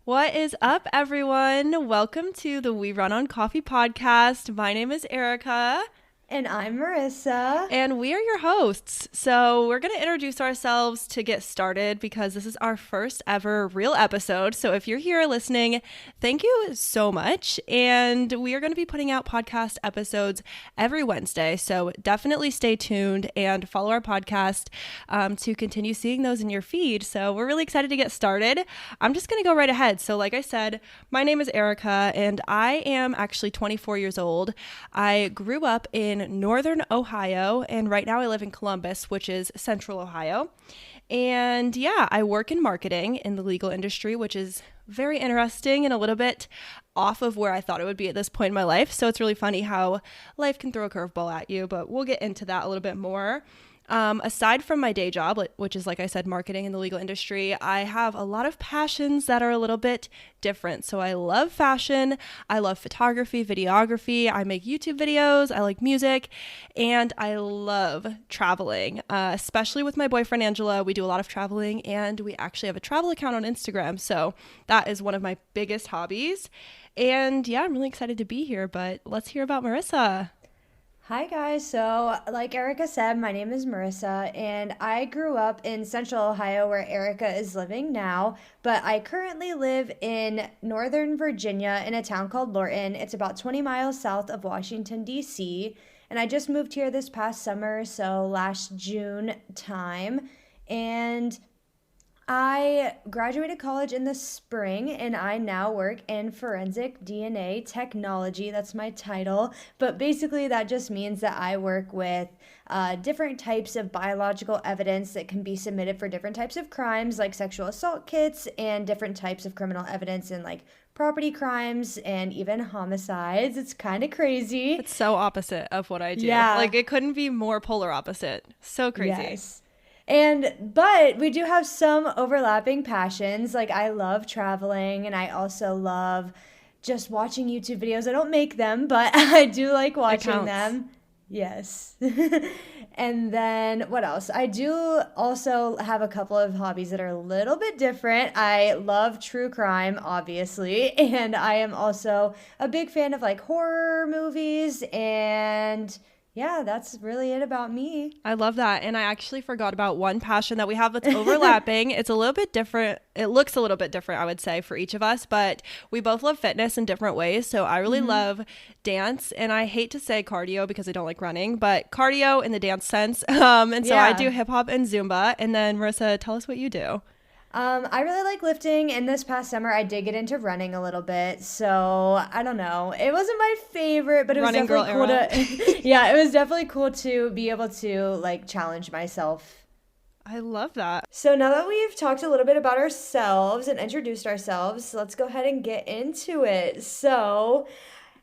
What is up, everyone? Welcome to the We Run on Coffee podcast. My name is Arika. And I'm Marissa. And we are your hosts. So we're going to introduce ourselves to get started because this is our first ever real episode. So if you're here listening, thank you so much. And we are going to be putting out podcast episodes every Wednesday. So definitely stay tuned and follow our podcast to continue seeing those in your feed. So we're really excited to get started. I'm just going to go right ahead. So like I said, my name is Arika and I am actually 24 years old. I grew up in Northern Ohio, and right now I live in Columbus, which is Central Ohio. And yeah, I work in marketing in the legal industry, which is very interesting and a little bit off of where I thought it would be at this point in my life. So it's really funny how life can throw a curveball at you, but we'll get into that a little bit more. Aside from my day job, which is, like I said, marketing in the legal industry, I have a lot of passions that are a little bit different. So I love fashion. I love photography, videography. I make YouTube videos. I like music, and I love traveling, especially with my boyfriend, Angela. We do a lot of traveling, and we actually have a travel account on Instagram. So that is one of my biggest hobbies. And yeah, I'm really excited to be here, but let's hear about Marissa. Hi, guys. So, like Erica said, my name is Marissa, and I grew up in Central Ohio where Erica is living now, but I currently live in Northern Virginia in a town called Lorton. It's about 20 miles south of Washington, D.C., and I just moved here this past summer, so last June time. And I graduated college in the spring and I now work in forensic DNA technology. That's my title. But basically, that just means that I work with different types of biological evidence that can be submitted for different types of crimes, like sexual assault kits, and different types of criminal evidence in like property crimes and even homicides. It's kind of crazy. It's so opposite of what I do. Yeah. Like, it couldn't be more polar opposite. So crazy. Yes. But we do have some overlapping passions. Like I love traveling and I also love just watching YouTube videos. I don't make them, but I do like watching them. Yes. And then what else? I do also have a couple of hobbies that are a little bit different. I love true crime, obviously, and I am also a big fan of like horror movies, and yeah, that's really it about me. I love that. And I actually forgot about one passion that we have that's overlapping. It's a little bit different. It looks a little bit different, I would say, for each of us, but we both love fitness in different ways. So I really love dance, and I hate to say cardio because I don't like running, but cardio in the dance sense. And so I do hip hop and Zumba. And then Marissa, tell us what you do. I really like lifting, and this past summer I did get into running a little bit, so I don't know. It wasn't my favorite, but it was Running definitely girl cool era. to yeah, it was definitely cool to be able to like challenge myself. I love that. So now that we've talked a little bit about ourselves and introduced ourselves, let's go ahead and get into it. So,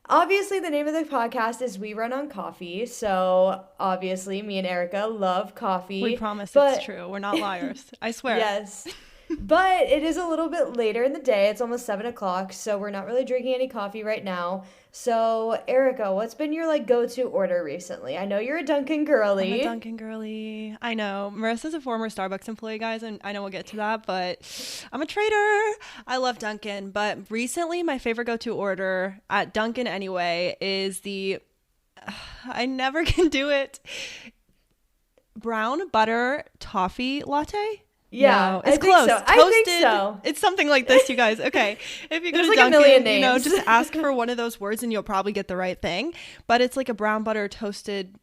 obviously the name of the podcast is We Run on Coffee. So, obviously me and Erica love coffee. We promise but it's true. We're not liars. I swear. Yes. But it is a little bit later in the day. It's almost 7 o'clock, so we're not really drinking any coffee right now. So, Erica, what's been your like go-to order recently? I know you're a Dunkin' girly. I'm a Dunkin' girly. I know. Marissa's a former Starbucks employee, guys, and I know we'll get to that, but I'm a trader. I love Dunkin', but recently my favorite go-to order at Dunkin' anyway is the I never can do it. Brown butter toffee latte? Yeah, No, it's I think close. so. Toasted. I think so. It's something like this, you guys. Okay. If you go There's to like a million Dunkin', names. just ask for one of those words and you'll probably get the right thing. But it's like a brown butter toasted,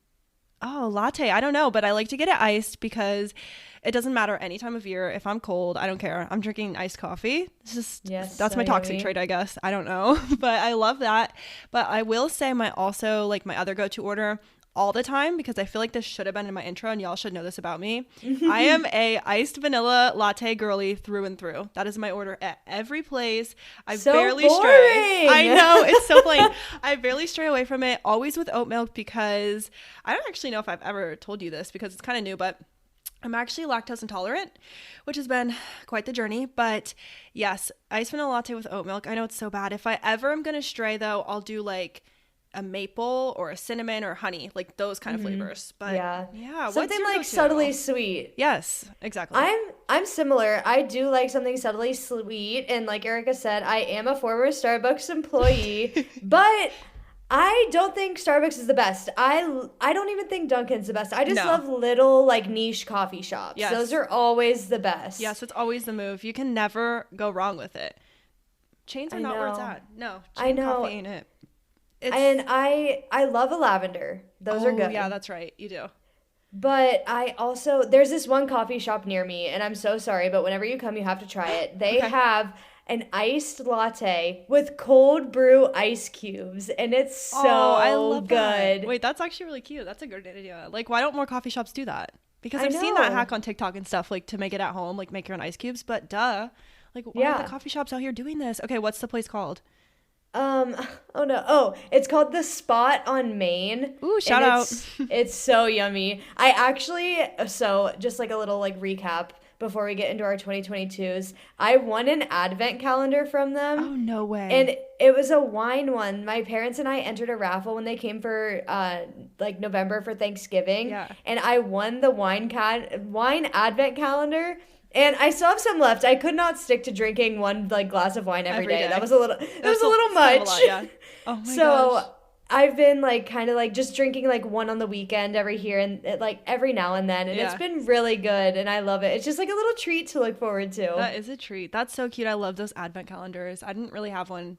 latte. I don't know, but I like to get it iced because it doesn't matter any time of year. If I'm cold, I don't care. I'm drinking iced coffee. It's just, that's my toxic yummy. trait, I guess. I don't know, but I love that. But I will say my other go-to order all the time, because I feel like this should have been in my intro and y'all should know this about me. I am a iced vanilla latte girly through and through. That is my order at every place. I So barely boring. stray. I know, it's so plain. I barely stray away from it, always with oat milk, because I don't actually know if I've ever told you this because it's kind of new, but I'm actually lactose intolerant, which has been quite the journey. But yes, iced vanilla latte with oat milk. I know it's so bad. If I ever am going to stray though, I'll do like a maple or a cinnamon or honey, like those kind of flavors. But Yeah. what's Something your like go-to? subtly sweet. Yes, exactly. I'm similar. I do like something subtly sweet, and like Erica said, I am a former Starbucks employee, but I don't think Starbucks is the best. I don't even think Dunkin's the best. I just No. love little like niche coffee shops. Yes. Those are always the best. Yes, it's always the move. You can never go wrong with it. Chains are I not where it's know. at. No, I chain know. coffee ain't it. And I love a lavender. Those are good. Yeah, that's right. You do. But I also, there's this one coffee shop near me, and I'm so sorry, but whenever you come, you have to try it. They Okay. have an iced latte with cold brew ice cubes, and it's so I love good. that. Wait, that's actually really cute. That's a good idea. Like, why don't more coffee shops do that? Because I I've seen that know. hack on TikTok and stuff, like to make it at home, like make your own ice cubes. But duh, like why aren't Yeah. the coffee shops out here doing this? Okay, what's the place called? Oh no. Oh, it's called The Spot on Main. Ooh, shout and out. It's so yummy. I actually, so just like a little like recap before we get into our 2022s, I won an advent calendar from them. Oh, no way. And it was a wine one. My parents and I entered a raffle when they came for like November for Thanksgiving. Yeah. And I won the wine advent calendar. And I still have some left. I could not stick to drinking one like glass of wine every day. That was a little much. It's kind of a lot, yeah. Oh my So gosh. I've been like kind of like just drinking like one on the weekend every here and like every now and then, and Yeah. it's been really good, and I love it. It's just like a little treat to look forward to. That is a treat. That's so cute. I love those advent calendars. I didn't really have one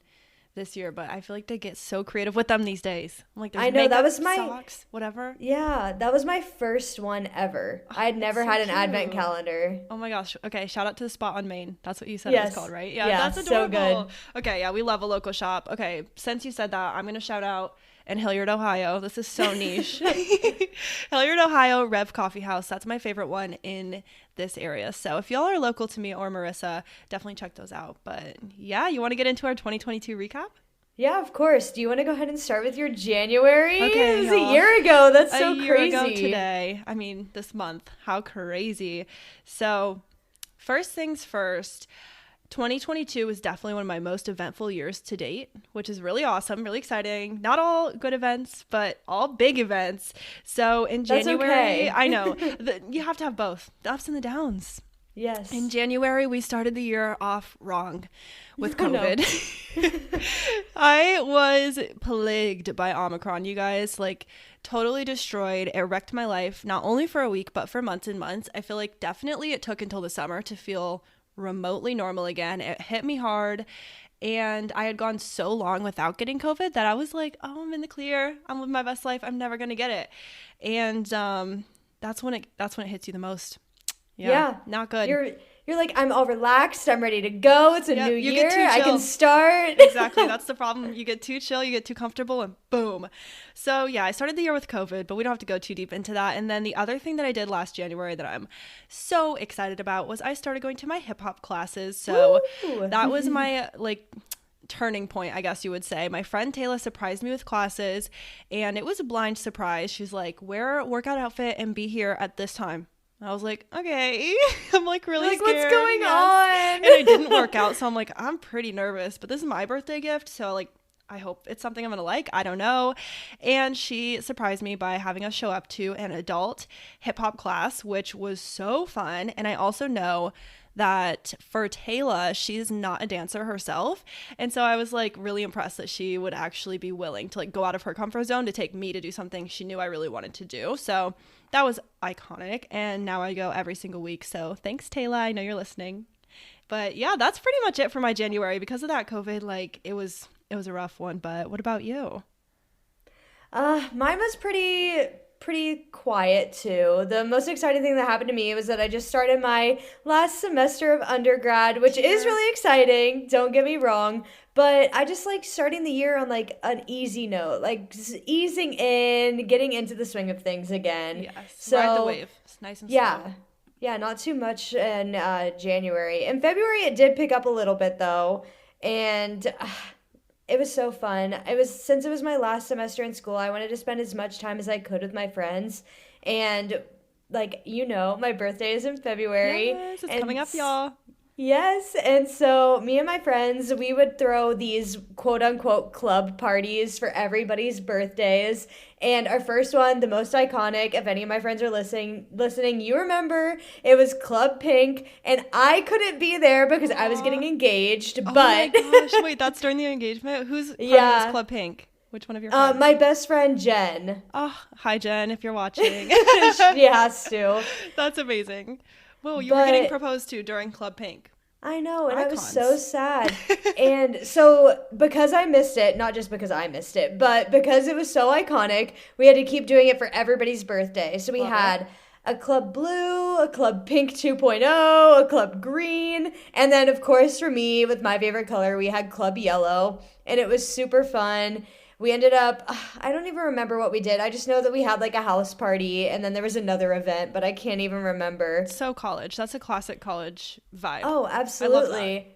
this year, but I feel like they get so creative with them these days. I'm like, there's I know, that makeup, was my- socks, whatever. Yeah, that was my first one ever. I had never so had an advent cute. calendar. Oh my gosh. Okay, shout out to the Spot on Main. That's what you said it Yes. was called, right? Yeah, Yeah, that's so adorable. good. Okay, yeah, we love a local shop. Okay, since you said that, I'm going to shout out in Hilliard, Ohio. This is so niche. Hilliard, Ohio, Rev Coffee House. That's my favorite one in this area. So if y'all are local to me or Marissa, definitely check those out. But yeah, you want to get into our 2022 recap? Yeah, of course. Do you want to go ahead and start with your January? Okay, It was y'all. a year ago. That's so a year crazy. ago today. I mean, this month. How crazy. So, first things first, 2022 was definitely one of my most eventful years to date, which is really awesome, really exciting. Not all good events, but all big events. So, in That's January, okay. I know, you have to have both, the ups and the downs. Yes. In January, we started the year off wrong with Oh, no. COVID. I was plagued by Omicron, you guys, like totally destroyed. It wrecked my life, not only for a week, but for months and months. I feel like definitely it took until the summer to feel remotely normal again. It hit me hard. And I had gone so long without getting COVID that I was like, oh, I'm in the clear. I'm living my best life. I'm never going to get it. And that's when it hits you the most. Yeah, not good. You're like, I'm all relaxed. I'm ready to go. It's a Yep, new you year. get too I chill. can start. Exactly. That's the problem. You get too chill, you get too comfortable, and boom. So yeah, I started the year with COVID, but we don't have to go too deep into that. And then the other thing that I did last January that I'm so excited about was I started going to my hip hop classes. So Woo! that was my like turning point, I guess you would say. My friend Taylor surprised me with classes, and it was a blind surprise. She's like, wear a workout outfit and be here at this time. I was like, okay. I'm like really Like, scared. what's going Yes. on? And I didn't work out, so I'm like, I'm pretty nervous, but this is my birthday gift, so like I hope it's something I'm gonna like. I don't know. And she surprised me by having us show up to an adult hip hop class, which was so fun. And I also know that for Taylor, she's not a dancer herself. And so I was like really impressed that she would actually be willing to like go out of her comfort zone to take me to do something she knew I really wanted to do. So that was iconic. And now I go every single week. So thanks, Taylor. I know you're listening. But yeah, that's pretty much it for my January. Because of that COVID, like it was a rough one. But what about you? Mine was pretty quiet too. The most exciting thing that happened to me was that I just started my last semester of undergrad, which is really exciting. Don't get me wrong. But I just like starting the year on like an easy note, like just easing in, getting into the swing of things again. Yes. So Ride the wave. It's nice and yeah. slow. Yeah, not too much in January. In February, it did pick up a little bit though, and it was so fun. Since it was my last semester in school, I wanted to spend as much time as I could with my friends, and like my birthday is in February. Yes, it's and coming up, y'all. Yes, and so me and my friends, we would throw these quote unquote club parties for everybody's birthdays. And our first one, the most iconic, if any of my friends are listening, you remember it was Club Pink, and I couldn't be there because I was getting Aw. engaged, Oh my but gosh. Wait, that's during the engagement? Whose party was yeah, Club Pink? Which one of your friends? my best friend Jen, Oh, hi Jen, if you're watching. she has to. That's amazing. Whoa, you were getting But proposed to during Club Pink. I know, and I was so Icons. sad. And so, because I missed it, not just because I missed it, but because it was so iconic, we had to keep doing it for everybody's birthday. So, we Love it. had a Club Blue, a Club Pink 2.0, a Club Green, and then, of course, for me, with my favorite color, we had Club Yellow, and it was super fun. We ended up, I don't even remember what we did. I just know that we had like a house party and then there was another event, but I can't even remember. So college. That's a classic college vibe. Oh, I love that. absolutely.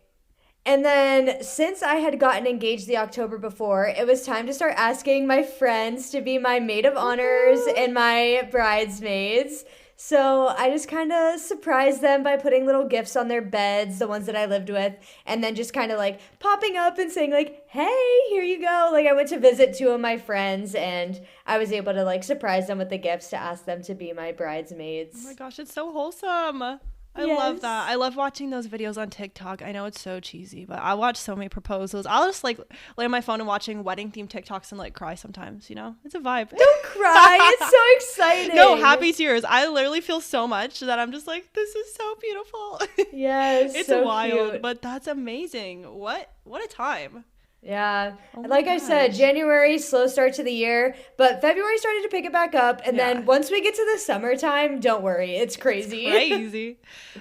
And then since I had gotten engaged the October before, it was time to start asking my friends to be my maid of honors Woohoo! and my bridesmaids. So I just kind of surprised them by putting little gifts on their beds, the ones that I lived with, and then just kind of like popping up and saying like, "Hey, here you go." Like I went to visit two of my friends and I was able to like surprise them with the gifts to ask them to be my Oh my bridesmaids. gosh, it's so wholesome. I love that. Yes. I love watching those videos on TikTok. I know it's so cheesy, but I watch so many proposals. I'll just like lay on my phone and watching wedding themed TikToks and like cry sometimes, you know? It's a vibe. Don't cry. It's so No, exciting. happy tears. I literally feel so much that I'm just like, this is so beautiful. Yes, It's so wild, cute. but that's amazing. What a time. Yeah. Oh my Like I said, gosh. January, slow start to the year, but February started to pick it back up. And Yeah. then once we get to the summertime, don't worry, it's It's crazy. crazy.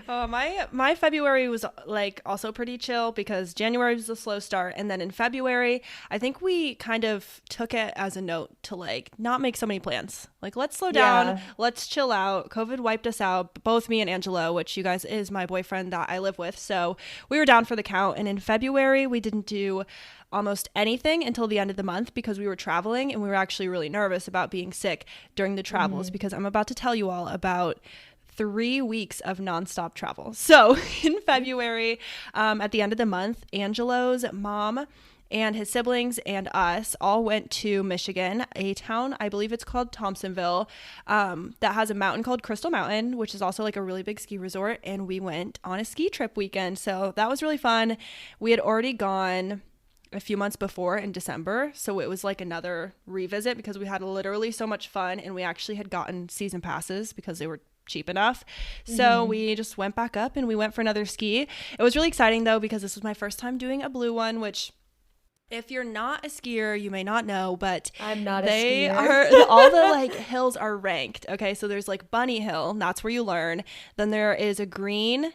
My February was like also pretty chill because January was a slow start, and then in February, I think we kind of took it as a note to like not make so many plans. Like let's slow down, Yeah. let's chill out. COVID wiped us out, both me and Angelo, which you guys is my boyfriend that I live with. So we were down for the count, and in February we didn't do almost anything until the end of the month because we were traveling and we were actually really nervous about being sick during the travels because I'm about to tell you all about 3 weeks of nonstop travel. So in February, at the end of the month, Angelo's mom and his siblings and us all went to Michigan, a town, I believe it's called Thompsonville, that has a mountain called Crystal Mountain, which is also like a really big ski resort. And we went on a ski trip weekend. So that was really fun. We had already gone a few months before in December. So it was like another revisit because we had literally so much fun and we actually had gotten season passes because they were cheap enough. So Hmm. we just went back up and we went for another ski. It was really exciting though because this was my first time doing a blue one, which if you're not a skier, you may not know, but I'm not a they skier. are all the like hills are ranked. Okay, so there's like Bunny Hill, and that's where you learn. Then there is a green,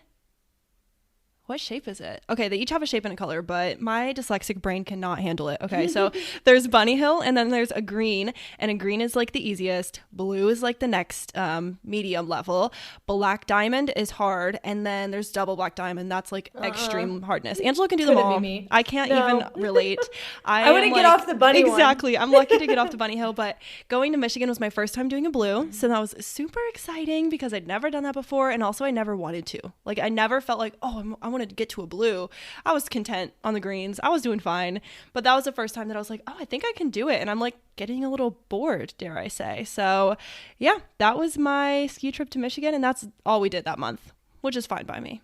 what shape is it? Okay, they each have a shape and a color, but my dyslexic brain cannot handle it. Okay, so there's Bunny Hill, and then there's a green, and a green is like the easiest. Blue is like the next medium level. Black Diamond is hard, and then there's double Black Diamond. That's like Uh-uh. extreme hardness. Angela can do them Couldn't be all. me. I can't even No. relate. I I am wouldn't get like off the bunny one. exactly. I'm lucky to get off the Bunny Hill, but going to Michigan was my first time doing a blue, so that was super exciting because I'd never done that before, and also I never wanted to. Like I never felt like, oh, I want to get to a blue. I was content on the greens. I was doing fine, but that was the first time that I was like, oh, I think I can do it, and I'm like getting a little bored, dare I say. So, yeah, that was my ski trip to Michigan, and that's all we did that month, which is fine by me.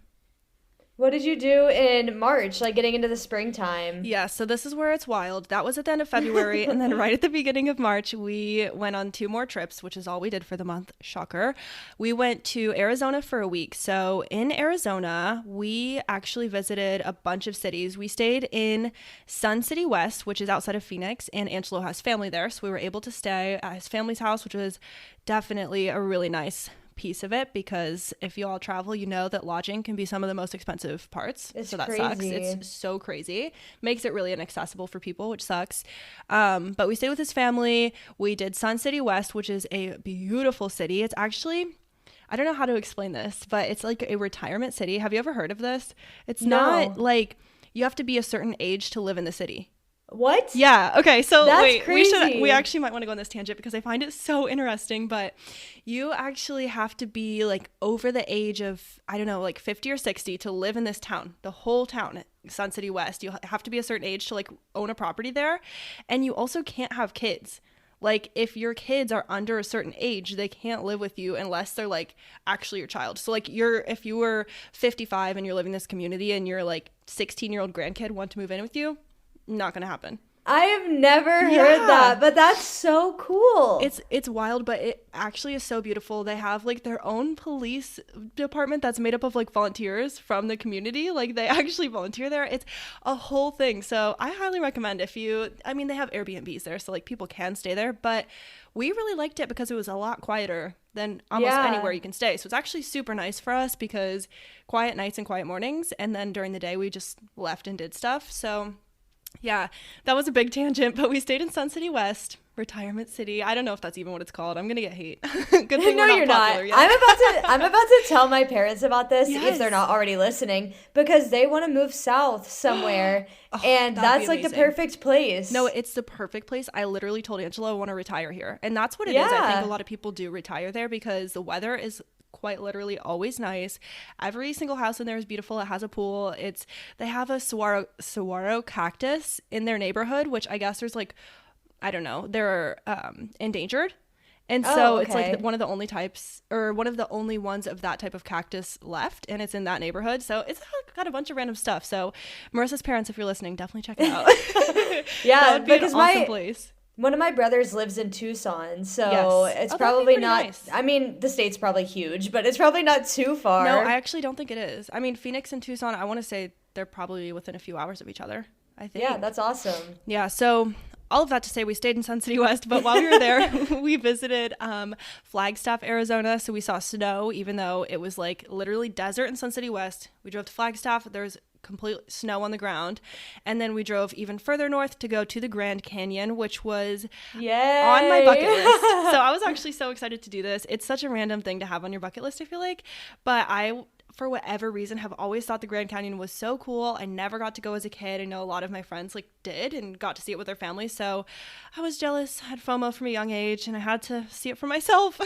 What did you do in March, like getting into the springtime? Yeah, so this is where it's wild. That was at the end of February, and then right at the beginning of March, we went on two more trips, which is all we did for the month. Shocker. We went to Arizona for a week. So in Arizona, we actually visited a bunch of cities. We stayed in Sun City West, which is outside of Phoenix, and Angelo has family there, so we were able to stay at his family's house, which was definitely a really nice piece of it because if you all travel, you know that lodging can be some of the most expensive parts. It's So that sucks. crazy. It's so crazy. Makes it really inaccessible for people, which sucks. But we stayed with his family. We did Sun City West, which is a beautiful city. It's actually, I don't know how to explain this, but it's like a retirement city. Have you ever heard of this? It's not No. like you have to be a certain age to live in the city. What? Yeah. Okay. So That's wait, crazy. we actually might want to go on this tangent because I find it so interesting, but you actually have to be like over the age of, I don't know, like 50 or 60 to live in this town, the whole town, Sun City West. You have to be a certain age to like own a property there. And you also can't have kids. Like if your kids are under a certain age, they can't live with you unless they're like actually your child. So like if you were 55 and you're living in this community and your like 16-year-old grandkid want to move in with you, not gonna happen. I have never heard that, but that's so cool. It's wild, but it actually is so beautiful. They have like their own police department that's made up of like volunteers from the community. Like they actually volunteer there. It's a whole thing. So I highly recommend I mean, they have Airbnbs there, so like people can stay there, but we really liked it because it was a lot quieter than almost anywhere you can stay. So it's actually super nice for us because quiet nights and quiet mornings, and then during the day we just left and did stuff. So yeah, that was a big tangent, but we stayed in Sun City West, retirement city. I don't know if that's even what it's called. I'm gonna get hate. Good thing No, we're not you're popular not. yet. I'm about to tell my parents about this Yes. if they're not already listening, because they want to move south somewhere, and that'd that's be like the amazing. perfect place. No, it's the perfect place. I literally told Angela I want to retire here, and that's what it is. I think a lot of people do retire there because the weather is quite literally always nice. Every single house in there is beautiful. It has a pool. They have a saguaro cactus in their neighborhood, which I guess there's like, I don't know, they're endangered. And so it's like one of the only types, or one of the only ones of that type of cactus left, and it's in that neighborhood. So it's got a bunch of random stuff. So Marissa's parents, if you're listening, definitely check it out. Yeah, that would be because an awesome place. one of my brothers lives in Tucson, so it's probably not. Nice. I mean, the state's probably huge, but it's probably not too far. No, I actually don't think it is. I mean, Phoenix and Tucson, I want to say they're probably within a few hours of each other, I think. Yeah, that's awesome. Yeah, so all of that to say we stayed in Sun City West, but while we were there, we visited Flagstaff, Arizona. So we saw snow, even though it was like literally desert in Sun City West. We drove to Flagstaff. There's complete snow on the ground. And then we drove even further north to go to the Grand Canyon, which was on my bucket list. So I was actually so excited to do this. It's such a random thing to have on your bucket list, I feel like. But I, for whatever reason, have always thought the Grand Canyon was so cool. I never got to go as a kid. I know a lot of my friends like did and got to see it with their families. So I was jealous, had FOMO from a young age, and I had to see it for myself.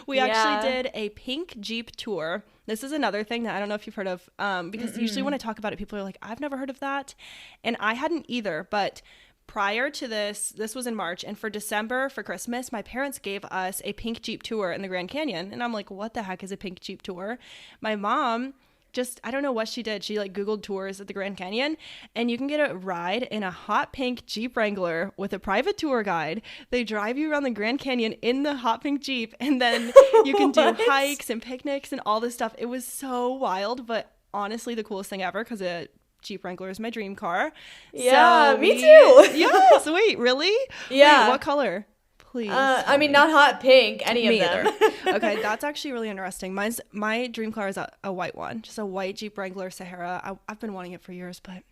We actually did a pink Jeep tour. This is another thing that I don't know if you've heard of, because usually when I talk about it, people are like, I've never heard of that. And I hadn't either, but prior to this was in March, and for December, for Christmas, my parents gave us a pink Jeep tour in the Grand Canyon. And I'm like, what the heck is a pink Jeep tour? My mom just, I don't know what she did. She like Googled tours at the Grand Canyon, and you can get a ride in a hot pink Jeep Wrangler with a private tour guide. They drive you around the Grand Canyon in the hot pink Jeep, and then you can do hikes and picnics and all this stuff. It was so wild, but honestly the coolest thing ever, because a Jeep Wrangler is my dream car. Yeah, so me too. Yes, wait, really? Yeah. Wait, what color? Please. I mean, not hot pink, any Me of them. either. Okay, that's actually really interesting. My dream car is a white one, just a white Jeep Wrangler Sahara. I've been wanting it for years, but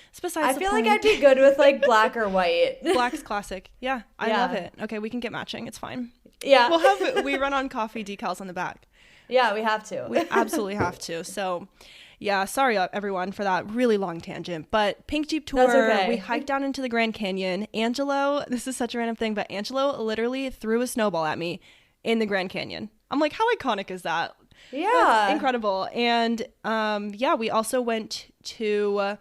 it's besides I the feel point. like I'd be good with like black or white. Black's classic. Yeah, I Yeah. love it. Okay, we can get matching. It's fine. Yeah. We run on coffee decals on the back. Yeah, we have to. We absolutely have to. So, yeah, sorry everyone for that really long tangent, but pink Jeep tour, That's okay. We hiked down into the Grand Canyon. Angelo, this is such a random thing, but Angelo literally threw a snowball at me in the Grand Canyon. I'm like, how iconic is that? Yeah. That's incredible. And we also went to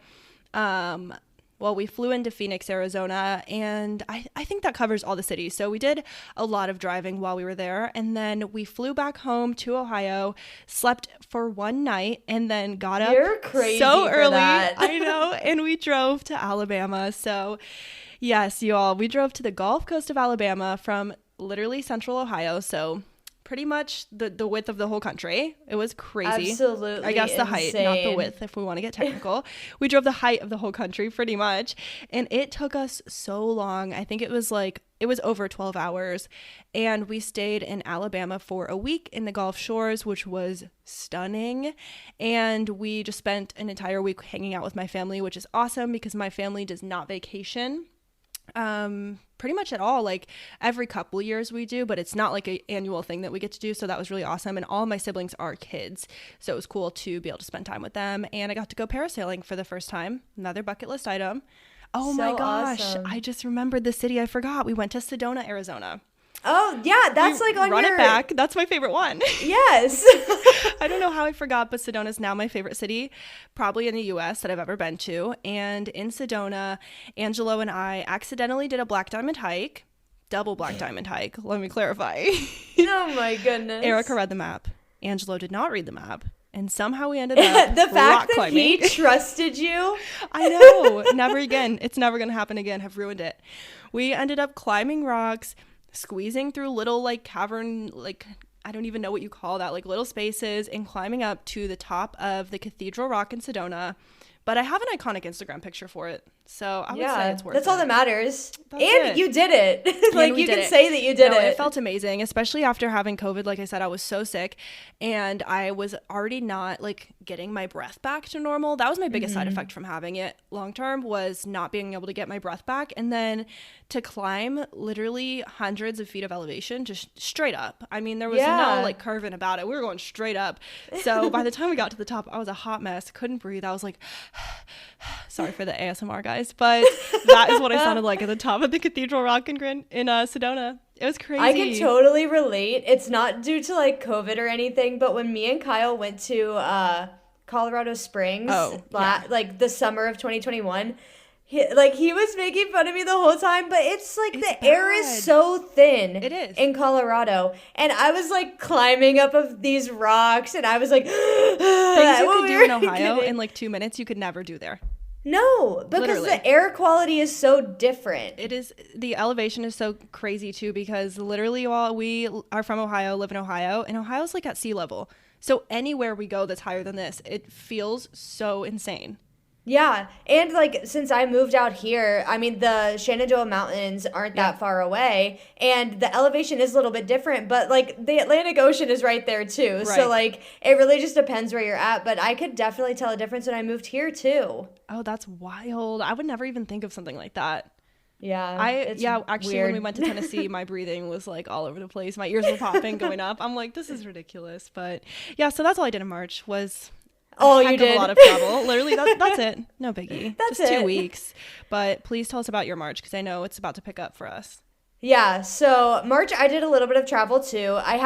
we flew into Phoenix, Arizona, and I think that covers all the cities. So we did a lot of driving while we were there, and then we flew back home to Ohio, slept for one night, and then got up You're crazy so for early. that. I know, and we drove to Alabama. So yes, you all, we drove to the Gulf Coast of Alabama from literally central Ohio. So pretty much the width of the whole country. It was crazy. Absolutely I guess the height, not the insane. width, if we want to get technical. We drove the height of the whole country pretty much. And it took us so long. I think it was over 12 hours. And we stayed in Alabama for a week in the Gulf Shores, which was stunning. And we just spent an entire week hanging out with my family, which is awesome because my family does not vacation pretty much at all. Like every couple years we do, but it's not like an annual thing that we get to do. So that was really awesome. And all of my siblings are kids, so it was cool to be able to spend time with them. And I got to go parasailing for the first time, another bucket list item. Oh my So gosh. awesome. I just remembered the city. I forgot. We went to Sedona, Arizona. Oh, yeah, that's We like on run your... it back. That's my favorite one. Yes. I don't know how I forgot, but Sedona is now my favorite city, probably in the US that I've ever been to. And in Sedona, Angelo and I accidentally did a black diamond hike, double black diamond hike. Let me clarify. Oh my goodness. Erica read the map. Angelo did not read the map. And somehow we ended up The rock fact that climbing. he trusted you. I know. Never again. It's never going to happen again. Have ruined it. We ended up climbing rocks, squeezing through little like cavern, like I don't even know what you call that, like little spaces, and climbing up to the top of the Cathedral Rock in Sedona. But I have an iconic Instagram picture for it. So I would say it's worth it. That's all that matters. That's and it. you did it. Like, we you did can it. say that you did No, it. it felt amazing, especially after having COVID. Like I said, I was so sick and I was already not like getting my breath back to normal. That was my biggest side effect from having it long term, was not being able to get my breath back. And then to climb literally hundreds of feet of elevation, just straight up. I mean, there was no like curving about it. We were going straight up. So by the time we got to the top, I was a hot mess. Couldn't breathe. I was like, sorry for the ASMR, guys, but that is what I sounded like at the top of the Cathedral Rock in Sedona. It was crazy. I can totally relate. It's not due to like COVID or anything, but when me and Kyle went to Colorado Springs, like the summer of 2021, he was making fun of me the whole time, but it's like the air is so thin. It is. In Colorado. And I was like climbing up of these rocks and I was like, things you could do in Ohio in like 2 minutes, you could never do there. No, because Literally. the air quality is so different. It is. The elevation is so crazy too, because literally while we are from Ohio, live in Ohio, and Ohio's like at sea level. So anywhere we go that's higher than this, it feels so insane. Yeah, and like since I moved out here, I mean the Shenandoah Mountains aren't that far away, and the elevation is a little bit different, but like the Atlantic Ocean is right there too. Right. So like it really just depends where you're at, but I could definitely tell a difference when I moved here too. Oh, that's wild. I would never even think of something like that. Yeah. Actually weird. when we went to Tennessee, my breathing was like all over the place. My ears were popping going up. I'm like, this is ridiculous. But yeah, so that's all I did in March was you did a lot of travel. Literally, that's it. No biggie. That's just 2 it. weeks. But please tell us about your March, because I know it's about to pick up for us. Yeah, so March I did a little bit of travel too. I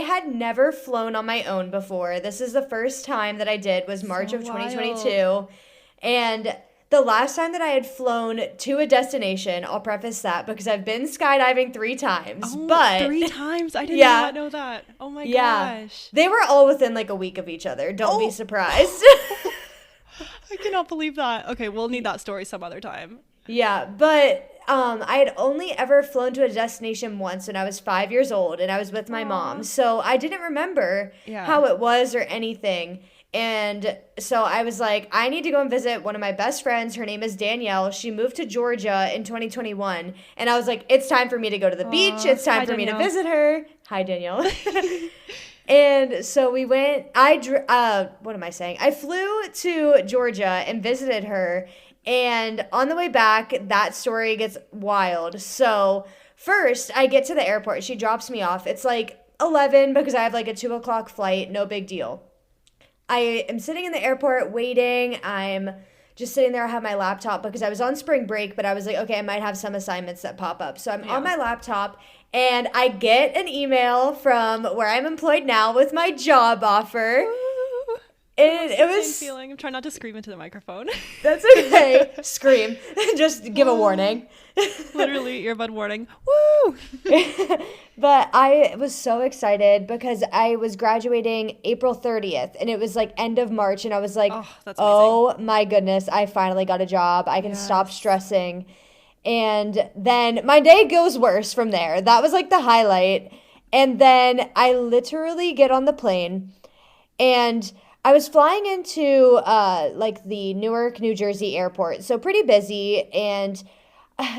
had never flown on my own before. This is the first time that I did, was March of 2022. And the last time that I had flown to a destination, I'll preface that because I've been skydiving 3 times. Oh, but 3 times? I did Yeah. not know that. Oh my gosh. They were all within like a week of each other. Don't be surprised. I cannot believe that. Okay, we'll need that story some other time. Yeah, but I had only ever flown to a destination once when I was 5 years old, and I was with my mom. So I didn't remember how it was or anything. And so I was like, I need to go and visit one of my best friends. Her name is Danielle. She moved to Georgia in 2021. And I was like, it's time for me to go to the beach. It's time for me to visit her. Hi, Danielle. And so we went, what am I saying? I flew to Georgia and visited her. And on the way back, that story gets wild. So first, I get to the airport. She drops me off. It's like 11 because I have like a 2 o'clock flight. No big deal. I am sitting in the airport waiting. I'm just sitting there. I have my laptop because I was on spring break, but I was like, okay, I might have some assignments that pop up. So I'm on my laptop and I get an email from where I'm employed now with my job offer. And it was feeling. I'm trying not to scream into the microphone. That's okay. Scream. Just give a warning. Literally earbud warning. Woo! But I was so excited because I was graduating April 30th and it was like end of March and I was like, oh my goodness, I finally got a job. I can stop stressing. And then my day goes worse from there. That was like the highlight. And then I literally get on the plane and I was flying into like the Newark, New Jersey airport. So pretty busy, and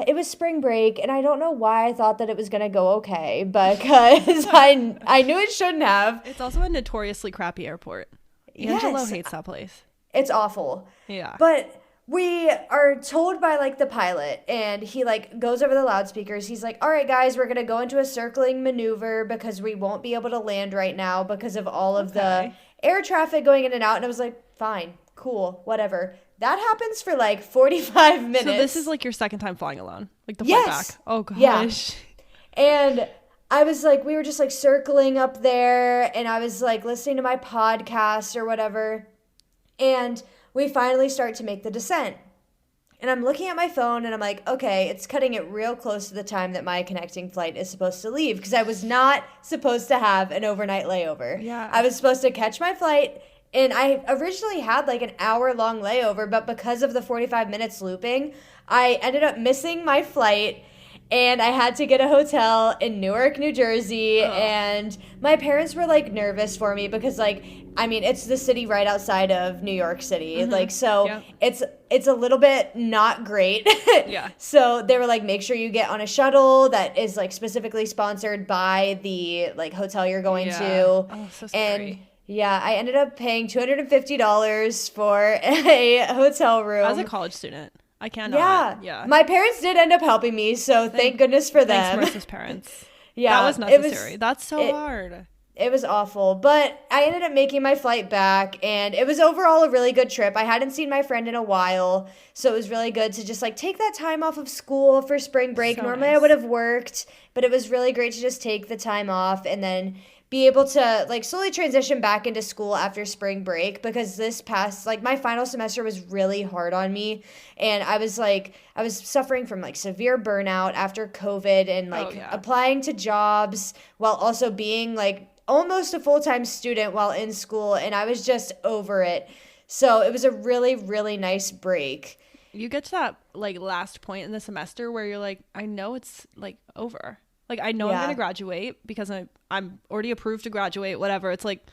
it was spring break, and I don't know why I thought that it was going to go okay, because I knew it shouldn't have. It's also a notoriously crappy airport. Angelo hates that place. It's awful. Yeah. But we are told by like the pilot, and he like goes over the loudspeakers. He's like, all right, guys, we're going to go into a circling maneuver because we won't be able to land right now because of all of the air traffic going in and out. And I was like, fine, cool, whatever. That happens for like 45 minutes. So this is like your second time flying alone, like the flight Yes. back. Oh gosh. Yeah. And I was like, we were just like circling up there, and I was like listening to my podcast or whatever. And we finally start to make the descent. And I'm looking at my phone and I'm like, okay, it's cutting it real close to the time that my connecting flight is supposed to leave, because I was not supposed to have an overnight layover. Yeah. I was supposed to catch my flight, and I originally had like an hour-long layover, but because of the 45 minutes looping, I ended up missing my flight. And I had to get a hotel in Newark, New Jersey, and my parents were like nervous for me because like, I mean, it's the city right outside of New York City. Mm-hmm. Like, so it's a little bit not great. Yeah. So they were like, make sure you get on a shuttle that is like specifically sponsored by the like hotel you're going to. Oh, so scary. And yeah, I ended up paying $250 for a hotel room. As a college student. I cannot. Yeah. My parents did end up helping me, so thank goodness for them. Thanks, Marissa's parents. Yeah. That was necessary. That's so hard. It was awful, but I ended up making my flight back, and it was overall a really good trip. I hadn't seen my friend in a while, so it was really good to just like take that time off of school for spring break. So Normally nice. I would have worked, but it was really great to just take the time off and then be able to like slowly transition back into school after spring break, because this past like my final semester was really hard on me, and I was suffering from like severe burnout after COVID and like applying to jobs while also being like almost a full-time student while in school, and I was just over it. So it was a really, really nice break. You get to that like last point in the semester where you're like, I know it's like over. Like, I know I'm going to graduate because I'm already approved to graduate, whatever. It's like,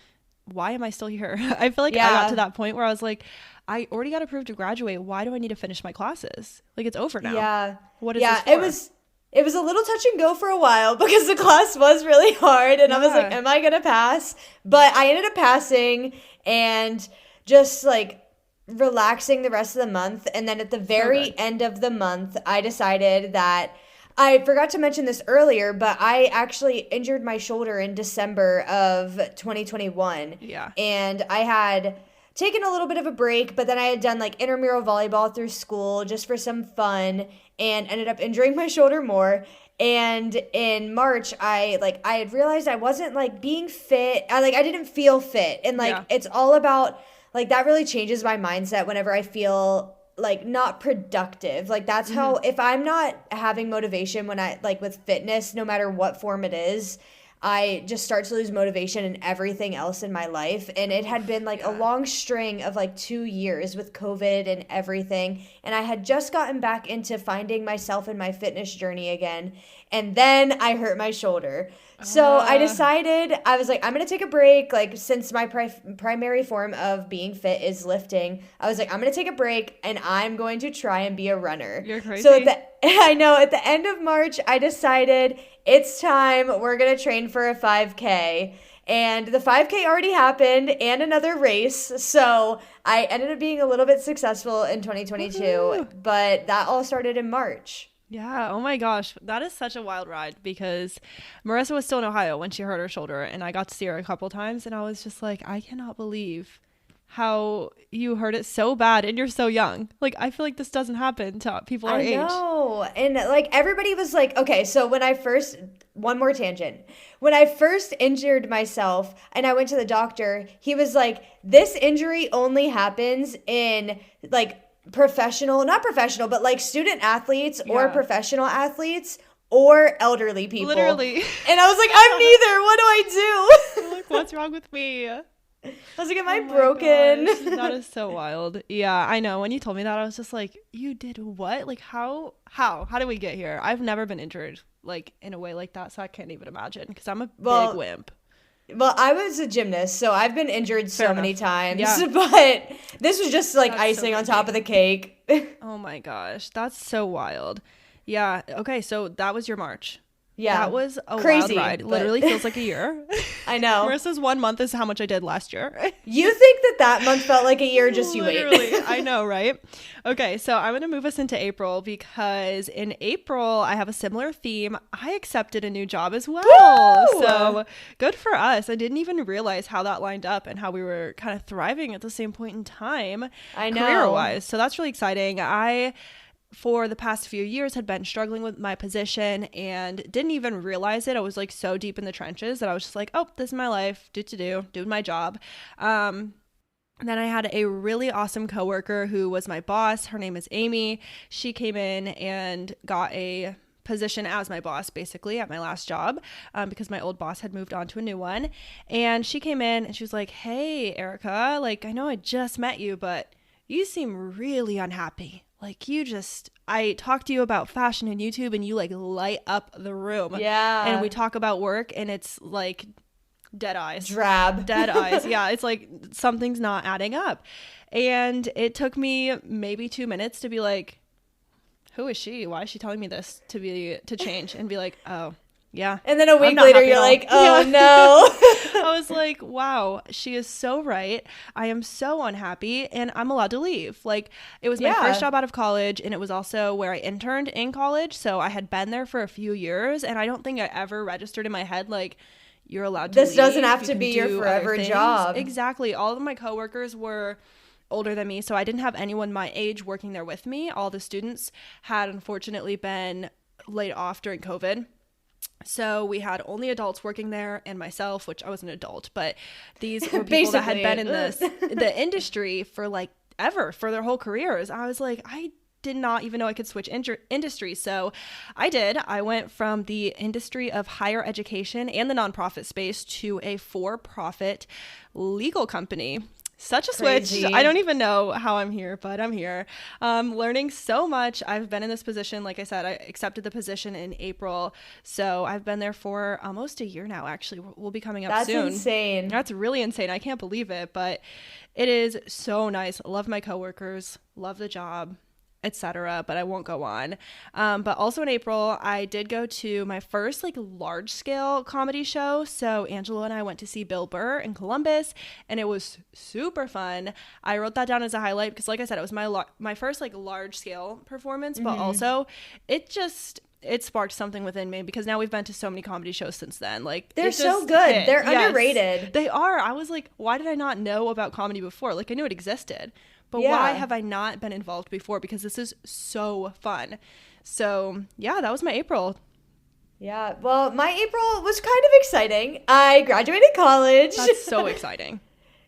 why am I still here? I feel like I got to that point where I was like, I already got approved to graduate. Why do I need to finish my classes? Like, it's over now. Yeah. What is this for? It was a little touch and go for a while because the class was really hard, and I was like, am I going to pass? But I ended up passing and just like relaxing the rest of the month. And then at the very end of the month, I decided that I forgot to mention this earlier, but I actually injured my shoulder in December of 2021. Yeah. And I had taken a little bit of a break, but then I had done like intramural volleyball through school just for some fun, and ended up injuring my shoulder more. And in March, I had realized I wasn't like being fit. I didn't feel fit. And it's all about like, that really changes my mindset whenever I feel like not productive. Like that's how, if I'm not having motivation when I like with fitness, no matter what form it is, I just start to lose motivation in everything else in my life. And it had been like a long string of like 2 years with COVID and everything. And I had just gotten back into finding myself in my fitness journey again. And then I hurt my shoulder. So I decided, I was like, I'm going to take a break. Like, since my primary form of being fit is lifting, I was like, I'm going to take a break and I'm going to try and be a runner. You're crazy. So I know at the end of March, I decided it's time. We're going to train for a 5K. And the 5K already happened and another race. So I ended up being a little bit successful in 2022, Woo-hoo. But that all started in March. Yeah. Oh my gosh. That is such a wild ride, because Marissa was still in Ohio when she hurt her shoulder, and I got to see her a couple times, and I was just like, I cannot believe how you hurt it so bad and you're so young. Like, I feel like this doesn't happen to people our age. I know. And like everybody was like, okay, so one more tangent. When I first injured myself and I went to the doctor, he was like, this injury only happens in like not professional, but like student athletes or professional athletes or elderly people. Literally. And I was like, I'm neither. What do I do? Like, what's wrong with me? I was like, am I broken? Gosh, that is so wild. Yeah, I know. When you told me that, I was just like, you did what? Like, how did we get here? I've never been injured like in a way like that, so I can't even imagine, because I'm a big wimp. Well, I was a gymnast, so I've been injured so many times, but this was just like icing on top of the cake. Oh my gosh, that's so wild. Yeah. Okay, so that was your March. Yeah. That was a Crazy, wild ride. but Literally feels like a year. I know. Marissa's 1 month is how much I did last year. You think that month felt like a year, just you Literally, wait. I know, right? Okay, so I'm going to move us into April because in April, I have a similar theme. I accepted a new job as well. Woo! So good for us. I didn't even realize how that lined up and how we were kind of thriving at the same point in time, I know. career-wise. So that's really exciting. For the past few years, had been struggling with my position and didn't even realize it. I was like so deep in the trenches that I was just like, oh, this is my life, doing my job. Then I had a really awesome coworker who was my boss. Her name is Amy. She came in and got a position as my boss basically at my last job because my old boss had moved on to a new one. And she came in and she was like, hey, Arika, like, I know I just met you, but you seem really unhappy. Like I talk to you about fashion and YouTube and you like light up the room. Yeah. And we talk about work and it's like dead eyes. Drab. Dead eyes. Yeah. It's like something's not adding up. And it took me maybe 2 minutes to be like, who is she? Why is she telling me this to change? And be like, oh, yeah. And then a week later, you're like, oh, no. I was like, wow, she is so right. I am so unhappy and I'm allowed to leave. Like, it was my first job out of college and it was also where I interned in college. So I had been there for a few years and I don't think I ever registered in my head, like, you're allowed to leave. This doesn't have to be your forever job. Exactly. All of my coworkers were older than me. So I didn't have anyone my age working there with me. All the students had unfortunately been laid off during COVID. So we had only adults working there and myself, which I was an adult, but these were people that had been in the industry for like ever, for their whole careers. I was like, I did not even know I could switch industries. So I did. I went from the industry of higher education and the nonprofit space to a for-profit legal company. Such a switch. I don't even know how I'm here, but I'm here. Learning so much. I've been in this position. Like I said, I accepted the position in April. So I've been there for almost a year now, actually. We'll be coming up soon. That's insane. That's really insane. I can't believe it, but it is so nice. Love my coworkers, love the job, etc., but I won't go on. But also in April, I did go to my first like large scale comedy show. So Angela and I went to see Bill Burr in Columbus and it was super fun. I wrote that down as a highlight because like I said, it was my first like large scale performance, but also it sparked something within me because now we've been to so many comedy shows since then. Like they're so good. They're underrated. They are. I was like, why did I not know about comedy before? Like I knew it existed. But why have I not been involved before? Because this is so fun. So, yeah, that was my April. Yeah, well, my April was kind of exciting. I graduated college. That's so exciting.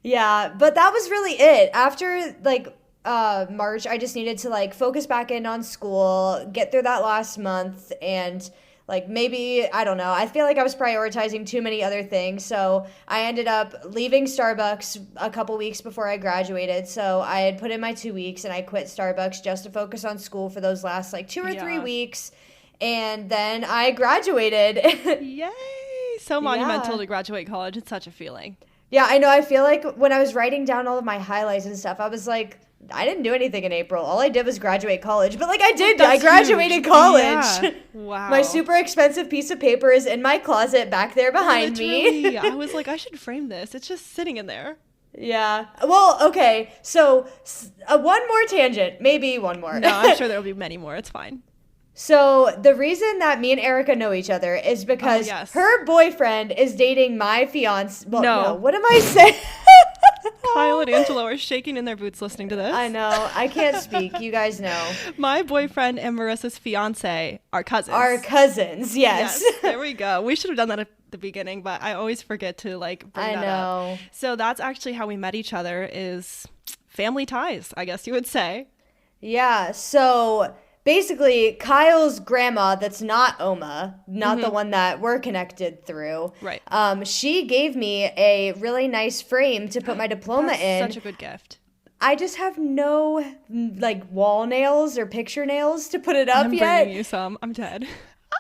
Yeah, but that was really it. After, like, March, I just needed to, like, focus back in on school, get through that last month, and like maybe, I don't know, I feel like I was prioritizing too many other things. So I ended up leaving Starbucks a couple weeks before I graduated. So I had put in my 2 weeks and I quit Starbucks just to focus on school for those last like 2 or 3 weeks. And then I graduated. Yay! So monumental to graduate college. It's such a feeling. Yeah, I know. I feel like when I was writing down all of my highlights and stuff, I was like, I didn't do anything in April. All I did was graduate college. But, like, I did. I graduated college. Yeah. Wow. My super expensive piece of paper is in my closet back there behind me. I was like, I should frame this. It's just sitting in there. Yeah. Well, okay. So, one more tangent. Maybe one more. No, I'm sure there will be many more. It's fine. So, the reason that me and Arika know each other is because her boyfriend is dating my fiance. Well, no. What am I saying? Kyle and Angelo are shaking in their boots listening to this. I know. I can't speak. You guys know. My boyfriend and Marissa's fiance are cousins. Are cousins, yes. There we go. We should have done that at the beginning, but I always forget to like bring that up. So that's actually how we met each other, is family ties, I guess you would say. Yeah. So basically, Kyle's grandma, that's not Oma, not the one that we're connected through. Right. She gave me a really nice frame to put my diploma in. Such a good gift. I just have no like wall nails or picture nails to put it up yet. I'm bringing you some. I'm dead.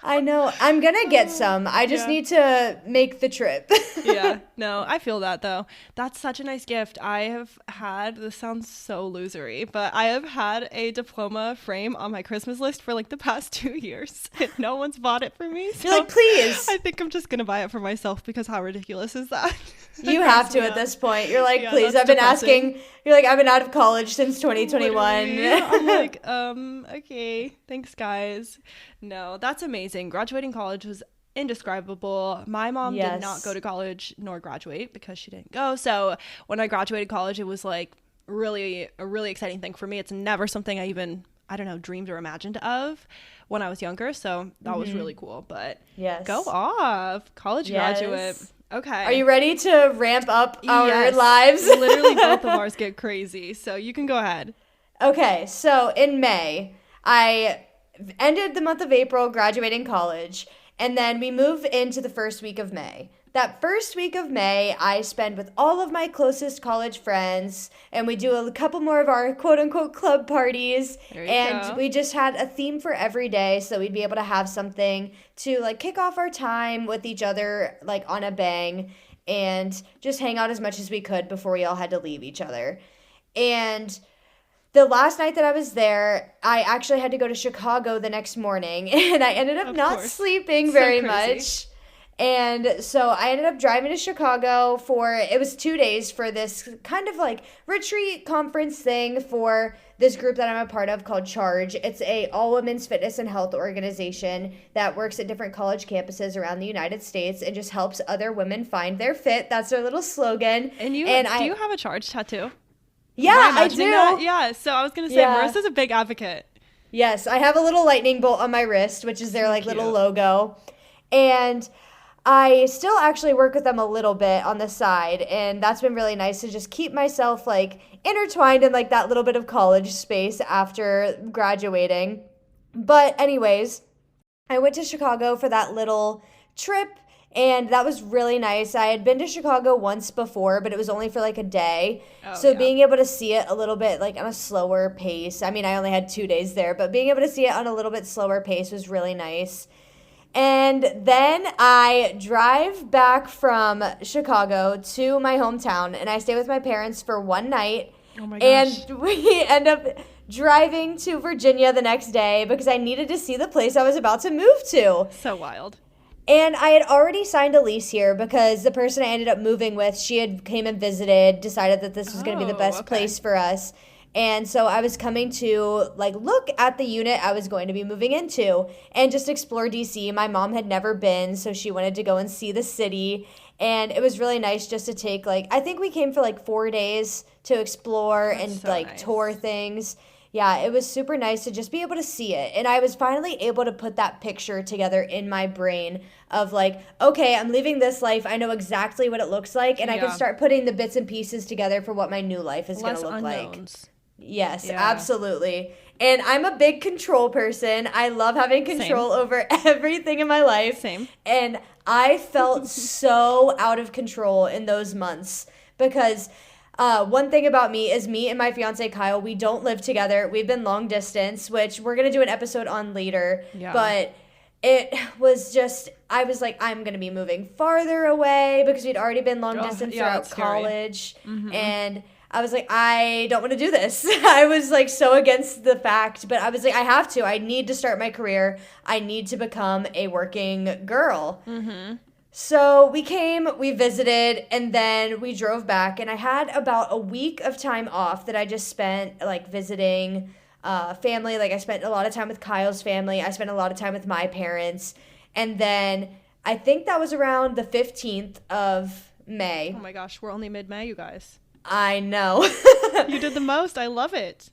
I know. I'm gonna get some. I just need to make the trip. Yeah, no, I feel that though. That's such a nice gift. I have had, this sounds so losery, but I have had a diploma frame on my Christmas list for like the past 2 years. And no one's bought it for me. So You're like, please. I think I'm just gonna buy it for myself because how ridiculous is that? You have to at this point. You're like, Yeah, please. that's I've been depressing. asking. You're like, I've been out of college since 2021. Literally. I'm like, okay, thanks guys. No, that's amazing. Graduating college was indescribable. My mom did not go to college nor graduate because she didn't go. So when I graduated college, it was like really a really exciting thing for me. It's never something I even, I don't know, dreamed or imagined of when I was younger. So that was really cool. But go off, college graduate. Okay. Are you ready to ramp up our lives? Literally both of ours get crazy. So you can go ahead. Okay. So in May, I ended the month of April graduating college, and then we move into the first week of May. That first week of May, I spend with all of my closest college friends, and we do a couple more of our quote-unquote club parties, and we just had a theme for every day, so we'd be able to have something to, like, kick off our time with each other, like, on a bang, and just hang out as much as we could before we all had to leave each other. And the last night that I was there, I actually had to go to Chicago the next morning, and I ended up not sleeping very much. And so I ended up driving to Chicago it was 2 days for this kind of like retreat conference thing for this group that I'm a part of called Charge. It's a all-women's fitness and health organization that works at different college campuses around the United States and just helps other women find their fit. That's their little slogan. And do you have a Charge tattoo? Yeah, I do. That? Yeah, so I was going to say, Marissa's a big advocate. Yes, I have a little lightning bolt on my wrist, which is their like little logo. And I still actually work with them a little bit on the side, and that's been really nice to just keep myself like intertwined in like that little bit of college space after graduating. But anyways, I went to Chicago for that little trip, and that was really nice. I had been to Chicago once before, but it was only for like a day. Being able to see it a little bit like on a slower pace. I mean, I only had 2 days there, but being able to see it on a little bit slower pace was really nice. And then I drive back from Chicago to my hometown, and I stay with my parents for one night. Oh my gosh. And we end up driving to Virginia the next day because I needed to see the place I was about to move to. So wild. And I had already signed a lease here because the person I ended up moving with, she had came and visited, decided that this was going to be the best place for us. And so I was coming to like look at the unit I was going to be moving into and just explore DC. My mom had never been, so she wanted to go and see the city. And it was really nice just to take I think we came for like 4 days to explore and tour things. Yeah, it was super nice to just be able to see it. And I was finally able to put that picture together in my brain of like, okay, I'm leaving this life. I know exactly what it looks like. And I can start putting the bits and pieces together for what my new life is going to look like. Yes, absolutely. And I'm a big control person. I love having control over everything in my life. Same. And I felt so out of control in those months because one thing about me is me and my fiance Kyle, we don't live together. We've been long distance, which we're going to do an episode on later. Yeah. But it was just, I was like, I'm going to be moving farther away because we'd already been long distance throughout college. Mm-hmm. And I was like, I don't want to do this. I was like so against the fact, but I was like, I have to. I need to start my career. I need to become a working girl. Mm-hmm. So we came, we visited, and then we drove back. And I had about a week of time off that I just spent like visiting family. Like I spent a lot of time with Kyle's family. I spent a lot of time with my parents. And then I think that was around the 15th of May. Oh my gosh, we're only mid-May, you guys. I know. You did the most. I love it.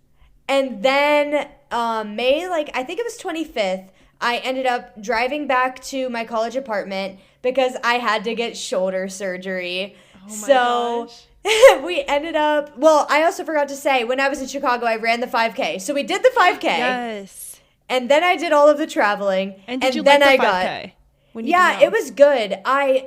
And then May, I think it was 25th, I ended up driving back to my college apartment because I had to get shoulder surgery. Oh my gosh. We ended up, I also forgot to say, when I was in Chicago, I ran the 5K. So we did the 5K. Yes. And then I did all of the traveling. And did you like the 5K? It was good.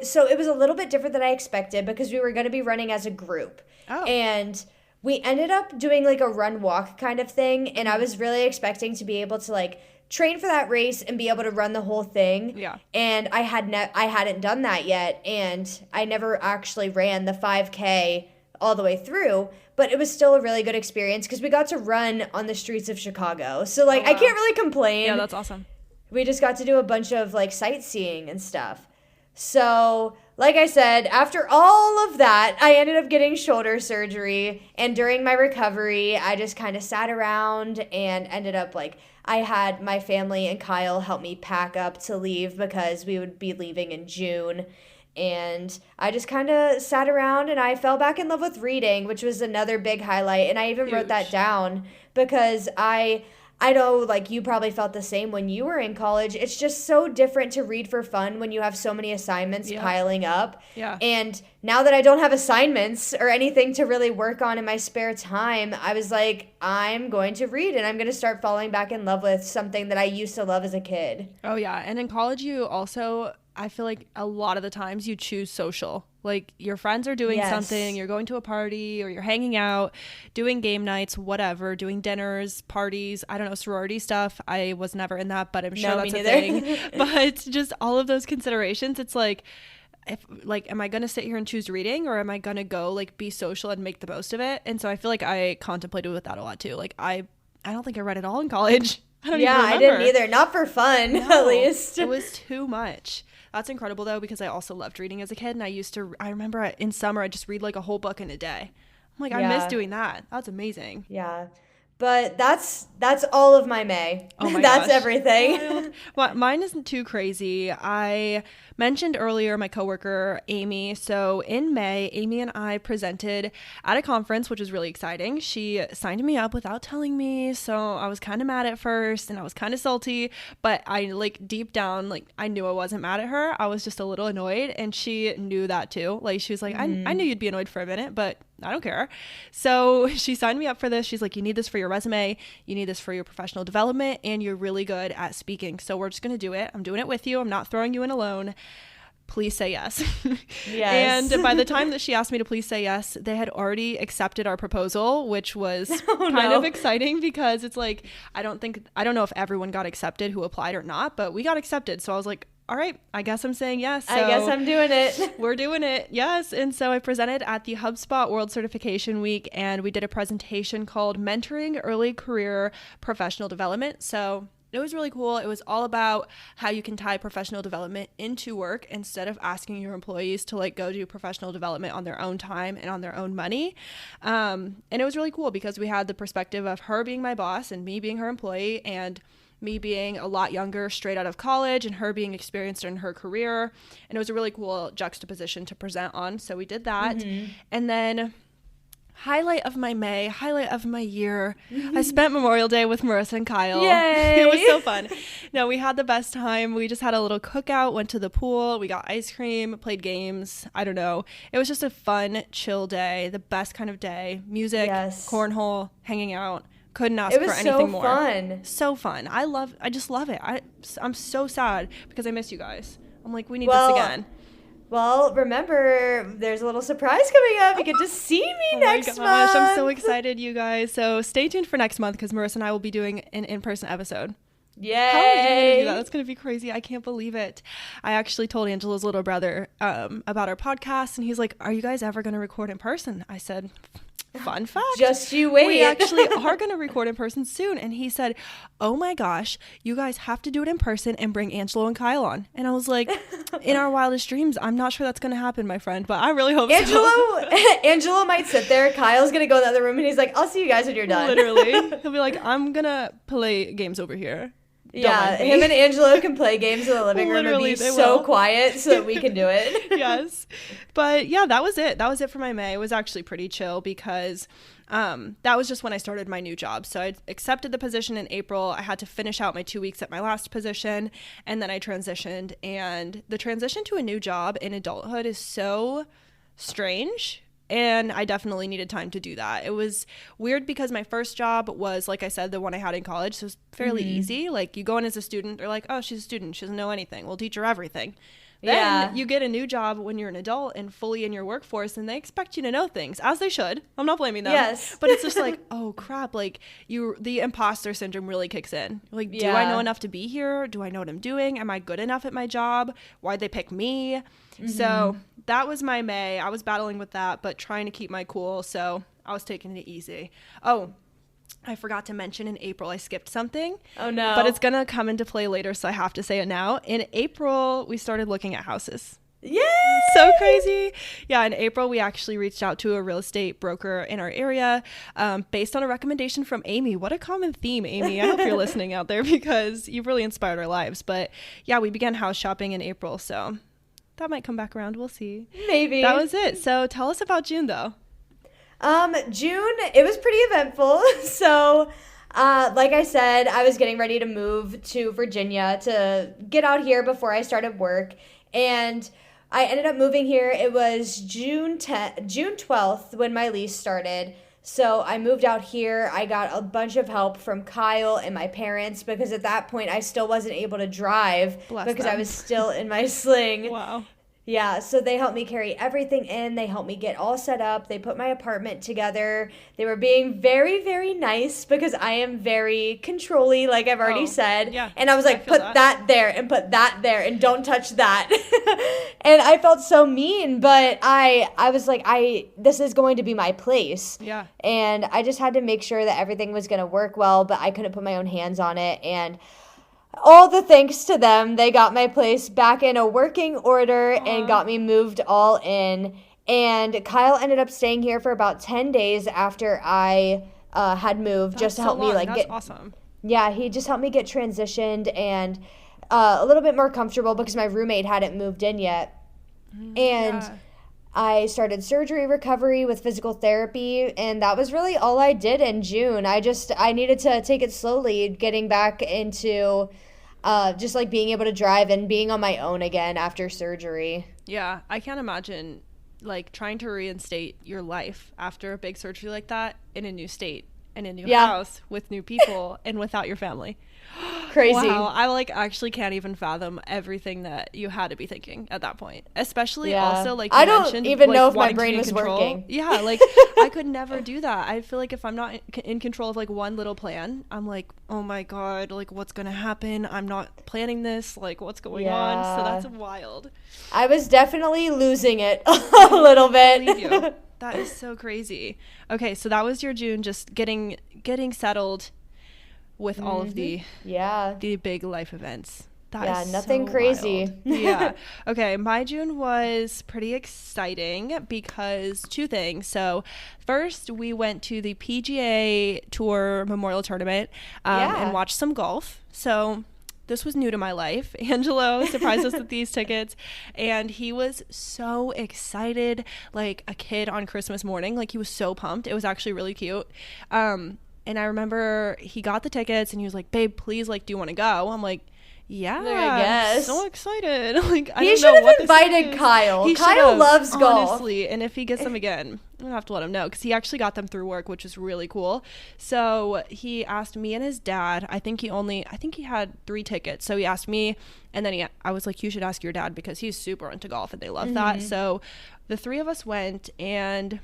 So it was a little bit different than I expected because we were going to be running as a group. Oh. And we ended up doing a run walk kind of thing. And I was really expecting to be able to train for that race and be able to run the whole thing. Yeah. And I hadn't done that yet, and I never actually ran the 5K all the way through, but it was still a really good experience because we got to run on the streets of Chicago. So like, I can't really complain. Yeah, that's awesome. We just got to do a bunch of like sightseeing and stuff. So, like I said, after all of that, I ended up getting shoulder surgery. And during my recovery, I just kind of sat around and ended up like, I had my family and Kyle help me pack up to leave because we would be leaving in June. And I just kind of sat around and I fell back in love with reading, which was another big highlight. And I even wrote that down because I know, like, you probably felt the same when you were in college. It's just so different to read for fun when you have so many assignments piling up. Yeah. And now that I don't have assignments or anything to really work on in my spare time, I was like, I'm going to read and I'm going to start falling back in love with something that I used to love as a kid. Oh, yeah. And in college, you also, I feel like a lot of the times you choose social. Like, your friends are doing something, you're going to a party, or you're hanging out, doing game nights, whatever, doing dinners, parties, I don't know, sorority stuff. I was never in that, but I'm sure that's a thing. But just all of those considerations, it's like, am I going to sit here and choose reading, or am I going to go like be social and make the most of it? And so I feel like I contemplated with that a lot too. Like, I don't think I read it all in college. I don't even remember. I didn't either. Not for fun, at least. It was too much. That's incredible, though, because I also loved reading as a kid. And I remember in summer, I'd just read like a whole book in a day. I'm like, I miss doing that. That's amazing. Yeah. But that's all of my May. Oh my That's gosh. Everything. Well, mine isn't too crazy. I mentioned earlier my coworker, Amy. So in May, Amy and I presented at a conference, which was really exciting. She signed me up without telling me. So I was kind of mad at first and I was kind of salty, but I like deep down, like I knew I wasn't mad at her. I was just a little annoyed, and she knew that too. Like, she was like, I knew you'd be annoyed for a minute, but I don't care. So she signed me up for this. She's like, you need this for your resume. You need this for your professional development, and you're really good at speaking. So we're just going to do it. I'm doing it with you. I'm not throwing you in alone. Please say yes. Yes. And by the time that she asked me to please say yes, they had already accepted our proposal, which was kind of exciting because it's like, I don't know if everyone got accepted who applied or not, but we got accepted. So I was like, all right, I guess I'm saying yes. So I guess I'm doing it. We're doing it. Yes. And so I presented at the HubSpot World Certification Week, and we did a presentation called Mentoring Early Career Professional Development. So it was really cool. It was all about how you can tie professional development into work instead of asking your employees to like go do professional development on their own time and on their own money. And it was really cool because we had the perspective of her being my boss and me being her employee, and me being a lot younger, straight out of college, and her being experienced in her career. And it was a really cool juxtaposition to present on. So we did that. And then highlight of my May, highlight of my year, I spent Memorial Day with Marissa and Kyle. Yay! It was so fun. No, we had the best time. We just had a little cookout, went to the pool, we got ice cream, played games. I don't know. It was just a fun, chill day, the best kind of day. Music, cornhole, hanging out. Couldn't ask for anything more. It was so fun. I just love it. I'm so sad because I miss you guys. I'm like, we need this again. Well, remember, there's a little surprise coming up. You get to see me next month. I'm so excited, you guys. So stay tuned for next month because Marissa and I will be doing an in-person episode. Yay! How are you going to do that? That's going to be crazy. I can't believe it. I actually told Angela's little brother about our podcast, and he's like, are you guys ever going to record in person? I said, fun fact. Just you wait. We actually are going to record in person soon. And he said, oh my gosh, you guys have to do it in person and bring Angelo and Kyle on. And I was like, in our wildest dreams, I'm not sure that's going to happen, my friend, but I really hope so. Angelo might sit there. Kyle's going to go in the other room and he's like, I'll see you guys when you're done. Literally. He'll be like, I'm going to play games over here. Yeah, him and Angelo can play games in the living room and be so quiet so that we can do it. Yes. But yeah, that was it. That was it for my May. It was actually pretty chill because that was just when I started my new job. So I accepted the position in April. I had to finish out my 2 weeks at my last position, and then I transitioned. And the transition to a new job in adulthood is so strange. And I definitely needed time to do that. It was weird because my first job was, like I said, the one I had in college. So it was fairly easy. Like, you go in as a student, they're like, oh, she's a student. She doesn't know anything. We'll teach her everything. Then Yeah. you get a new job when you're an adult and fully in your workforce, and they expect you to know things, as they should. I'm not blaming them. Yes. But it's just like, oh crap, like the imposter syndrome really kicks in. Like, do I know enough to be here? Do I know what I'm doing? Am I good enough at my job? Why'd they pick me? So that was my May. I was battling with that, but trying to keep my cool. So I was taking it easy. Oh, I forgot to mention in April, I skipped something. Oh, no. But it's going to come into play later, so I have to say it now. In April, we started looking at houses. Yay! So crazy. Yeah, in April, we actually reached out to a real estate broker in our area based on a recommendation from Amy. What a common theme, Amy. I hope you're listening out there because you've really inspired our lives. But yeah, we began house shopping in April, so that might come back around. We'll see. Maybe. That was it. So tell us about June, though. June, it was pretty eventful. So, like I said, I was getting ready to move to Virginia to get out here before I started work. And I ended up moving here. It was June 12th when my lease started. So I moved out here. I got a bunch of help from Kyle and my parents because at that point I still wasn't able to drive because I was still in my sling. Wow. Yeah, so they helped me carry everything in. They helped me get all set up. They put my apartment together. They were being very, very nice because I am very controlly, like I've already said. Yeah, and I was like, put that there and put that there and don't touch that. And I felt so mean, but I was like, this is going to be my place. Yeah. And I just had to make sure that everything was going to work well, but I couldn't put my own hands on it. And all the thanks to them, they got my place back in a working order and got me moved all in. And Kyle ended up staying here for about 10 days after I had moved. Just to help me That's awesome. Yeah, he just helped me get transitioned and a little bit more comfortable because my roommate hadn't moved in yet. And I started surgery recovery with physical therapy, and that was really all I did in June. I needed to take it slowly, getting back into just like being able to drive and being on my own again after surgery. Yeah, I can't imagine like trying to reinstate your life after a big surgery like that in a new state, in a new house with new people and without your family. Crazy. Wow, I like actually can't even fathom everything that you had to be thinking at that point. Especially also like you I don't mentioned, even like, know if my wanting to brain be in was control. working. Yeah, like I could never do that. I feel like if I'm not in control of like one little plan, I'm like, oh my God, like what's gonna happen? I'm not planning this. Like what's going on? So that's wild. I was definitely losing it a little bit. Believe you. That is so crazy. Okay, so that was your June, just getting settled with all of the big life events. That is nothing so crazy. wild. Yeah. Okay, my June was pretty exciting because two things. So first, we went to the PGA Tour Memorial Tournament and watched some golf. So this was new to my life. Angelo surprised us with these tickets, and he was so excited, like a kid on Christmas morning. Like he was so pumped. It was actually really cute. And I remember he got the tickets and he was like, babe, please, like, do you want to go? I'm like, yeah, I guess. So excited. Like, I he should have invited Kyle. Kyle loves golf. Honestly, and if he gets them again, I'm going to have to let him know because he actually got them through work, which is really cool. So he asked me and his dad. I think he had 3 tickets. So he asked me, and then I was like, you should ask your dad because he's super into golf and they love that. So the 3 of us went, and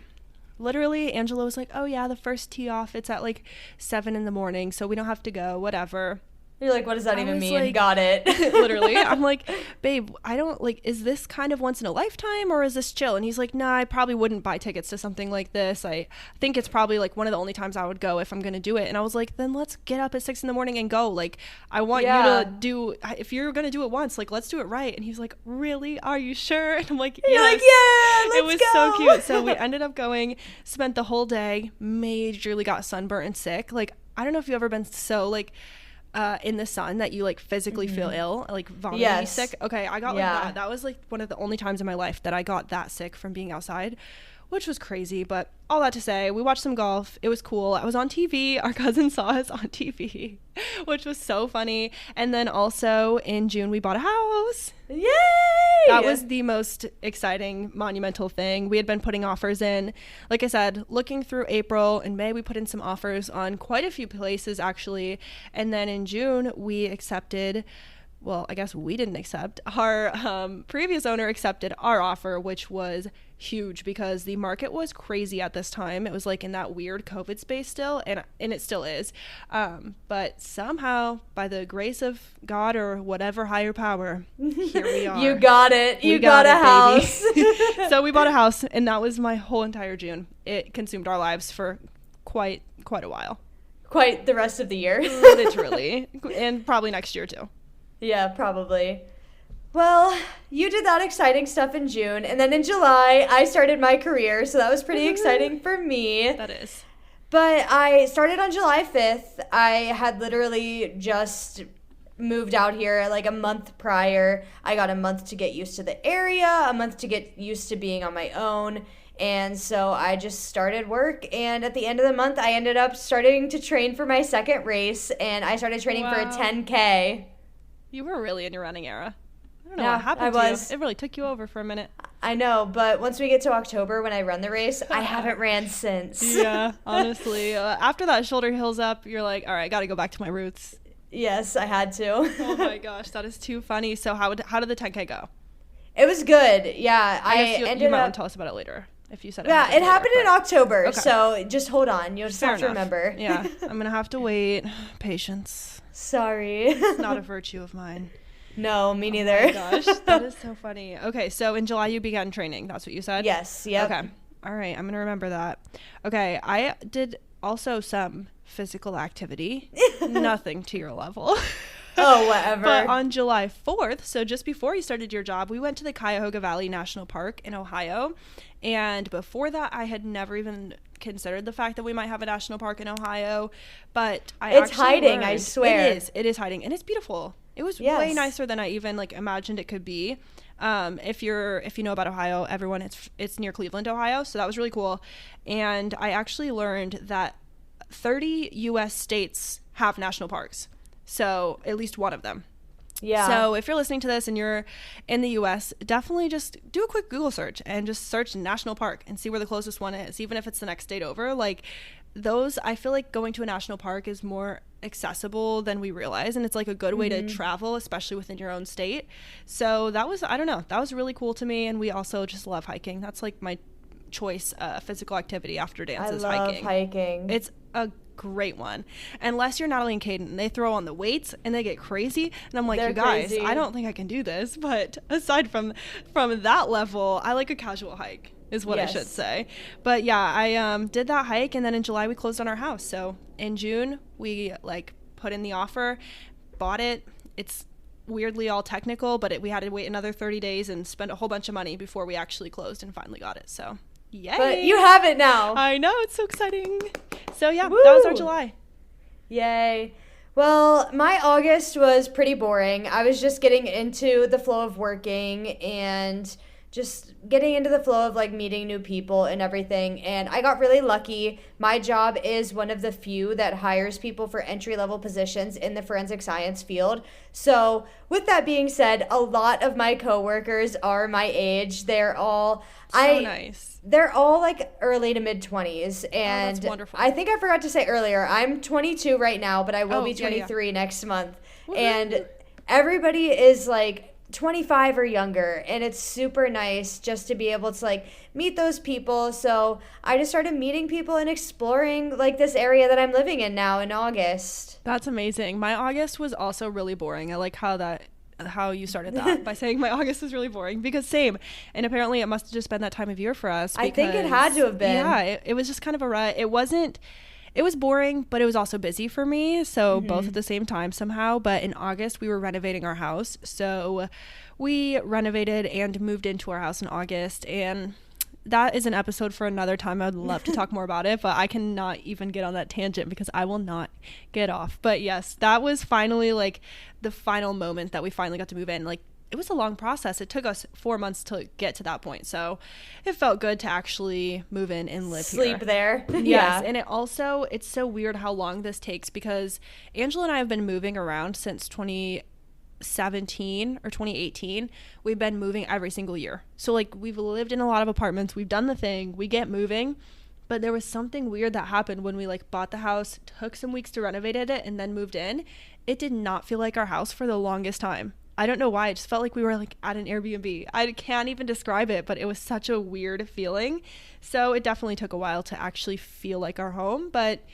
literally Angela was like, oh yeah, the first tee off, it's at like 7 a.m, so we don't have to go, whatever. You're like, what does that even mean? Like, got it. Literally. I'm like, babe, I don't like, is this kind of once in a lifetime or is this chill? And he's like, nah, I probably wouldn't buy tickets to something like this. I think it's probably like one of the only times I would go if I'm going to do it. And I was like, then let's get up at 6 a.m. and go. Like, I want you to do, if you're going to do it once, like, let's do it right. And he was like, really? Are you sure? And I'm like, yes. You're like, yeah, let's It was go. so cute. So we ended up going, spent the whole day, majorly got sunburnt and sick. Like, I don't know if you've ever been so like, in the sun that you like physically feel ill, like vomiting sick. Okay, I got like that. That was like one of the only times in my life that I got that sick from being outside, which was crazy. But all that to say, we watched some golf. It was cool. I was on TV. Our cousin saw us on TV, which was so funny. And then also in June, we bought a house. Yay! That was the most exciting, monumental thing. We had been putting offers in. Like I said, looking through April and May, we put in some offers on quite a few places, actually. And then in June, we accepted well, I guess we didn't accept. Our previous owner accepted our offer, which was huge because the market was crazy at this time. It was like in that weird COVID space still, and it still is. But somehow, by the grace of God or whatever higher power, here we are. You got it. You got a house. So we bought a house, and that was my whole entire June. It consumed our lives for quite a while. Quite the rest of the year. Literally. And probably next year too. Yeah, probably. Well, you did that exciting stuff in June, and then in July, I started my career, so that was pretty exciting for me. That is. But I started on July 5th. I had literally just moved out here like a month prior. I got a month to get used to the area, a month to get used to being on my own. And so I just started work, and at the end of the month, I ended up starting to train for my second race, and I started training for a 10K. You were really in your running era. I don't know Yeah, what happened I to was. you. It really took you over for a minute. I know, but once we get to October when I run the race, I haven't ran since. Yeah, honestly. After that shoulder heals up, you're like, all right, I got to go back to my roots. Yes, I had to. Oh my gosh, that is too funny. So how did the 10K go? It was good. Yeah, I guess you might want to tell us about it later. If you said it. Yeah, it happened in October, Okay. So just hold on. You'll just Fair have to enough. remember. Yeah, I'm going to have to wait. Patience. Sorry. It's not a virtue of mine. No, me neither. Oh my gosh, that is so funny. Okay, so in July you began training. That's what you said? Yes, yep. Okay. All right, I'm going to remember that. Okay, I did also some physical activity. Nothing to your level. Oh, whatever. But on July 4th, so just before you started your job, we went to the Cuyahoga Valley National Park in Ohio. And before that, I had never even considered the fact that we might have a national park in Ohio. But It's hiding, I swear. It is hiding. And it's beautiful. It was Yes. way nicer than I even imagined it could be. If you know about Ohio, everyone, it's near Cleveland, Ohio. So that was really cool. And I actually learned that 30 U.S. states have national parks. So at least one of them. Yeah. So if you're listening to this and you're in the U.S., definitely just do a quick Google search and just search national park and see where the closest one is, even if it's the next state over. Like those, I feel like going to a national park is more accessible than we realize, and it's like a good way to travel, especially within your own state. So that was, I don't know, that was really cool to me. And we also just love hiking. That's like my choice physical activity after dance is hiking. I love hiking. It's a great one, unless you're Natalie and Caden and they throw on the weights and they get crazy, and I'm like, They're you guys, crazy. I don't think I can do this. But aside from that level, I like a casual hike is what Yes. I should say. But yeah, I did that hike, and then in July we closed on our house. So in June we put in the offer, bought it. It's weirdly all technical, but we had to wait another 30 days and spend a whole bunch of money before we actually closed and finally got it. So yay. But you have it now. I know, it's so exciting. So yeah, that was our Woo. July. Yay. Well, my August was pretty boring. I was just getting into the flow of working and just getting into the flow of meeting new people and everything. And I got really lucky. My job is one of the few that hires people for entry-level positions in the forensic science field. So with that being said, a lot of my coworkers are my age. They're all Nice. They're all early to mid 20s, and that's wonderful. I think I forgot to say earlier, I'm 22 right now, but I will be yeah, 23 next month. Woohoo. And everybody is 25 or younger, and it's super nice just to be able to meet those people. So I just started meeting people and exploring this area that I'm living in now in August. That's amazing. My August was also really boring. I like how you started that by saying my August was really boring, because same. And apparently it must have just been that time of year for us. I think it had to have been. Yeah, it was just kind of a rut. It was boring, but it was also busy for me. So both at the same time somehow. But in August, we were renovating our house. So we renovated and moved into our house in August. And that is an episode for another time. I would love to talk more about it, but I cannot even get on that tangent because I will not get off. But yes, that was finally the final moment that we finally got to move in. It was a long process. It took us 4 months to get to that point. So it felt good to actually move in and live here. Sleep there. Yes. Yeah. And it's so weird how long this takes, because Angela and I have been moving around since 2017 or 2018. We've been moving every single year. So we've lived in a lot of apartments. We've done the thing. We get moving. But there was something weird that happened when we like bought the house, took some weeks to renovate it, and then moved in. It did not feel like our house for the longest time. I don't know why. It just felt like we were like at an Airbnb. I can't even describe it, but it was such a weird feeling. So it definitely took a while to actually feel like our home, but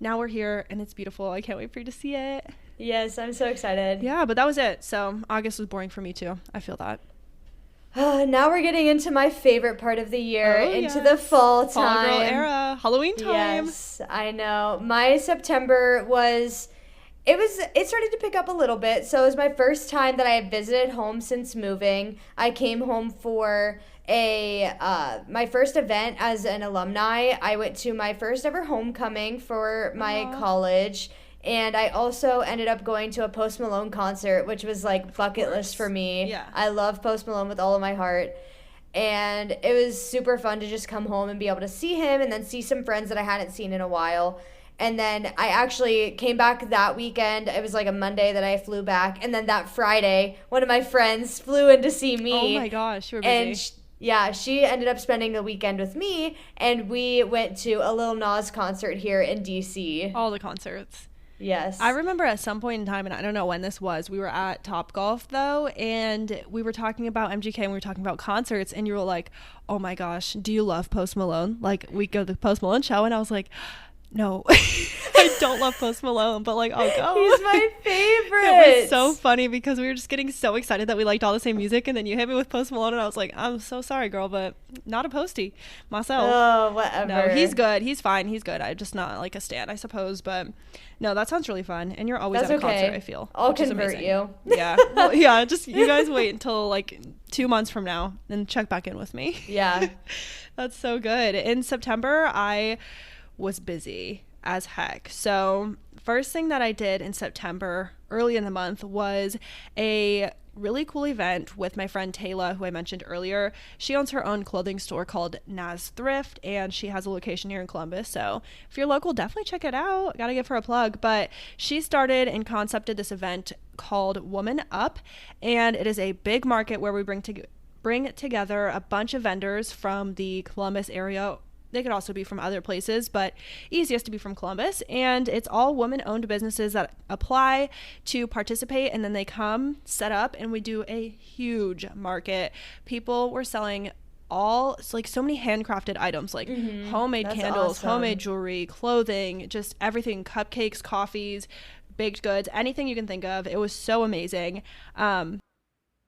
now we're here and it's beautiful. I can't wait for you to see it. Yes, I'm so excited. Yeah, but that was it. So August was boring for me too. I feel that. Now we're getting into my favorite part of the year, into the fall time. Fall girl era, Halloween time. Yes, I know. My September it started to pick up a little bit. So it was my first time that I had visited home since moving. I came home for my first event as an alumni. I went to my first ever homecoming for my college. And I also ended up going to a Post Malone concert, which was like bucket list for me. Yeah. I love Post Malone with all of my heart. And it was super fun to just come home and be able to see him and then see some friends that I hadn't seen in a while. And then I actually came back that weekend. It was like a Monday that I flew back. And then that Friday, one of my friends flew in to see me. Oh my gosh, you were busy. And she ended up spending the weekend with me. And we went to a Lil Nas concert here in D.C. All the concerts. Yes. I remember at some point in time, and I don't know when this was, we were at Topgolf though, and we were talking about MGK and we were talking about concerts, and you were like, oh my gosh, do you love Post Malone? Like, we go to the Post Malone show, and I was like, no, I don't love Post Malone, but like, I'll go. He's my favorite. It was so funny because we were just getting so excited that we liked all the same music, and then you hit me with Post Malone, and I was like, I'm so sorry, girl, but not a postie myself. Oh, whatever. No, he's good. He's fine. He's good. I'm just not like a stan, I suppose, but no, that sounds really fun, and you're always at a concert, I feel. I'll convert you. Yeah. Well, yeah, just you guys wait until like 2 months from now and check back in with me. Yeah. That's so good. In September, I was busy as heck. So first thing that I did in September, early in the month, was a really cool event with my friend Taylor, who I mentioned earlier. She owns her own clothing store called Naz Thrift, and she has a location here in Columbus. So if you're local, definitely check it out. Gotta give her a plug. But she started and concepted this event called Woman Up, and it is a big market where we bring together a bunch of vendors from the Columbus area. They could also be from other places, but easiest to be from Columbus. And it's all woman-owned businesses that apply to participate, and then they come, set up, and we do a huge market. People were selling so many handcrafted items, like homemade candles, awesome. homemade jewelry, clothing, just everything, cupcakes, coffees, baked goods, anything you can think of. It was so amazing.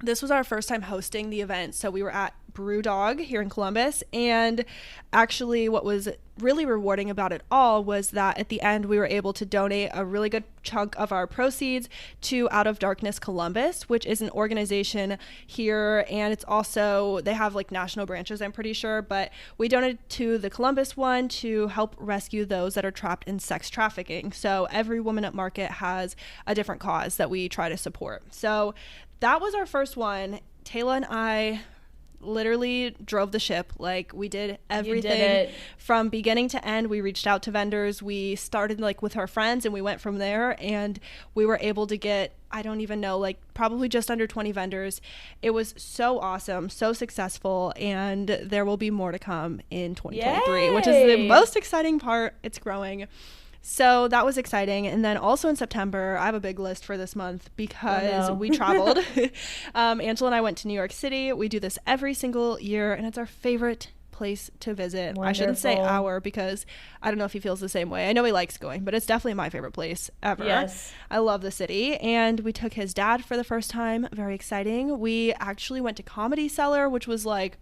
This was our first time hosting the event, so we were at Brewdog here in Columbus, and actually what was really rewarding about it all was that at the end we were able to donate a really good chunk of our proceeds to Out of Darkness Columbus, which is an organization here, and it's also, they have like national branches, I'm pretty sure, but we donated to the Columbus one to help rescue those that are trapped in sex trafficking. So every Woman Up Market has a different cause that we try to support. So that was our first one. Taylor and I literally drove the ship. Like, we did everything from beginning to end. We reached out to vendors. We started like with our friends and we went from there, and we were able to get, I don't even know, like probably just under 20 vendors. It was so awesome, so successful, and there will be more to come in 2023. Yay! Which is the most exciting part. It's growing. So that was exciting. And then also in September, I have a big list for this month because we traveled. Angela and I went to New York City. We do this every single year, and it's our favorite place to visit. Wonderful. I shouldn't say our, because I don't know if he feels the same way. I know he likes going, but it's definitely my favorite place ever. Yes. I love the city. And we took his dad for the first time. Very exciting. We actually went to Comedy Cellar, which was like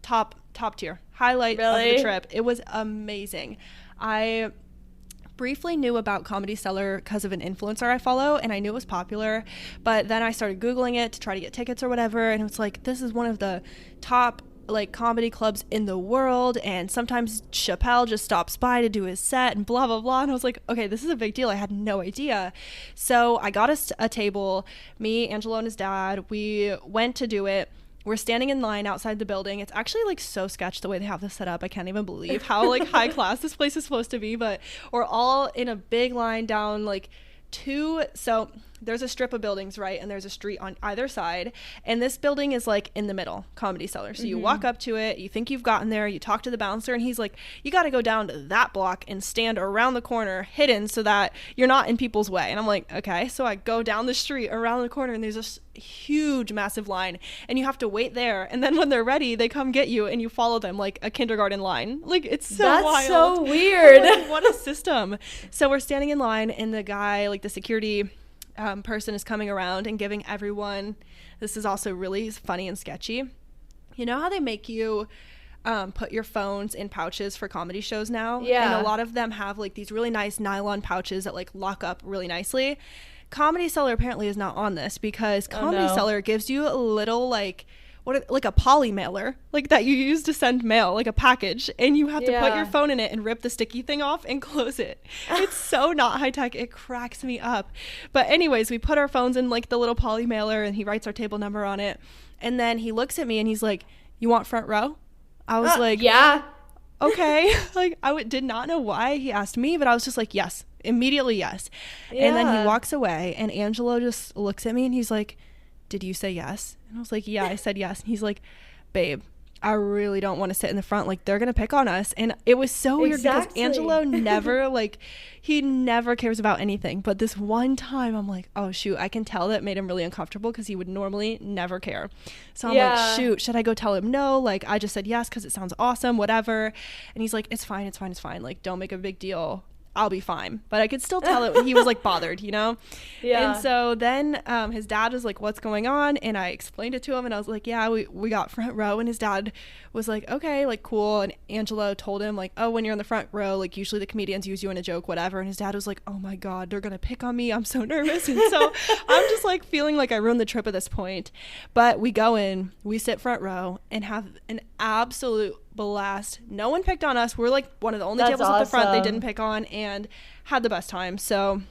top tier highlight of the trip. It was amazing. I briefly knew about Comedy Cellar because of an influencer I follow, and I knew it was popular, but then I started Googling it to try to get tickets or whatever, and it was like, this is one of the top like comedy clubs in the world, and sometimes Chappelle just stops by to do his set and blah blah blah, and I was like, okay, this is a big deal. I had no idea. So I got us a table, me, Angelo, and his dad. We went to do it. We're standing in line outside the building. It's actually like so sketch the way they have this set up. I can't even believe how like high class this place is supposed to be, but we're all in a big line down like so there's a strip of buildings, right? And there's a street on either side. And this building is like in the middle, Comedy Cellar. So you walk up to it, you think you've gotten there, you talk to the bouncer, and he's like, you got to go down to that block and stand around the corner hidden so that you're not in people's way. And I'm like, okay. So I go down the street around the corner, and there's this huge, massive line, and you have to wait there. And then when they're ready, they come get you, and you follow them like a kindergarten line. Like, it's so That's wild. so weird. Like, what a system. So we're standing in line, and the guy, like the security person, is coming around and giving everyone, this is also really funny and sketchy, you know how they make you put your phones in pouches for comedy shows now? Yeah. And a lot of them have like these really nice nylon pouches that like lock up really nicely. Comedy Cellar apparently is not on this, because Comedy Cellar gives you a little like like a poly mailer, like that you use to send mail, like a package, and you have to put your phone in it and rip the sticky thing off and close it. It's so not high tech. It cracks me up. But anyways, we put our phones in like the little poly mailer, and he writes our table number on it, and then he looks at me and he's like, you want front row? I was like, yeah. Okay. Like, did not know why he asked me, but I was just like, yes, immediately yes. And then he walks away, and Angelo just looks at me and he's like, did you say yes? And I was like, yeah, I said yes. And he's like, babe, I really don't want to sit in the front. Like, they're going to pick on us. And it was so weird because Angelo never, like, he never cares about anything. But this one time I'm like, oh, shoot, I can tell that made him really uncomfortable, because he would normally never care. So I'm like, shoot, should I go tell him no? Like, I just said yes because it sounds awesome, whatever. And he's like, it's fine. Like, don't make a big deal. I'll be fine. But I could still tell it. He was like bothered, you know? Yeah. And so then his dad was like, what's going on? And I explained it to him, and I was like, yeah, we got front row. And his dad was like, okay, like, cool. And Angelo told him like, oh, when you're in the front row, like, usually the comedians use you in a joke, whatever. And his dad was like, oh my God, they're going to pick on me. I'm so nervous. And so I'm just like feeling like I ruined the trip at this point. But we go in, we sit front row, and have an absolute blast. No one picked on us. We're like one of the only tables at the front they didn't pick on, and had the best time. So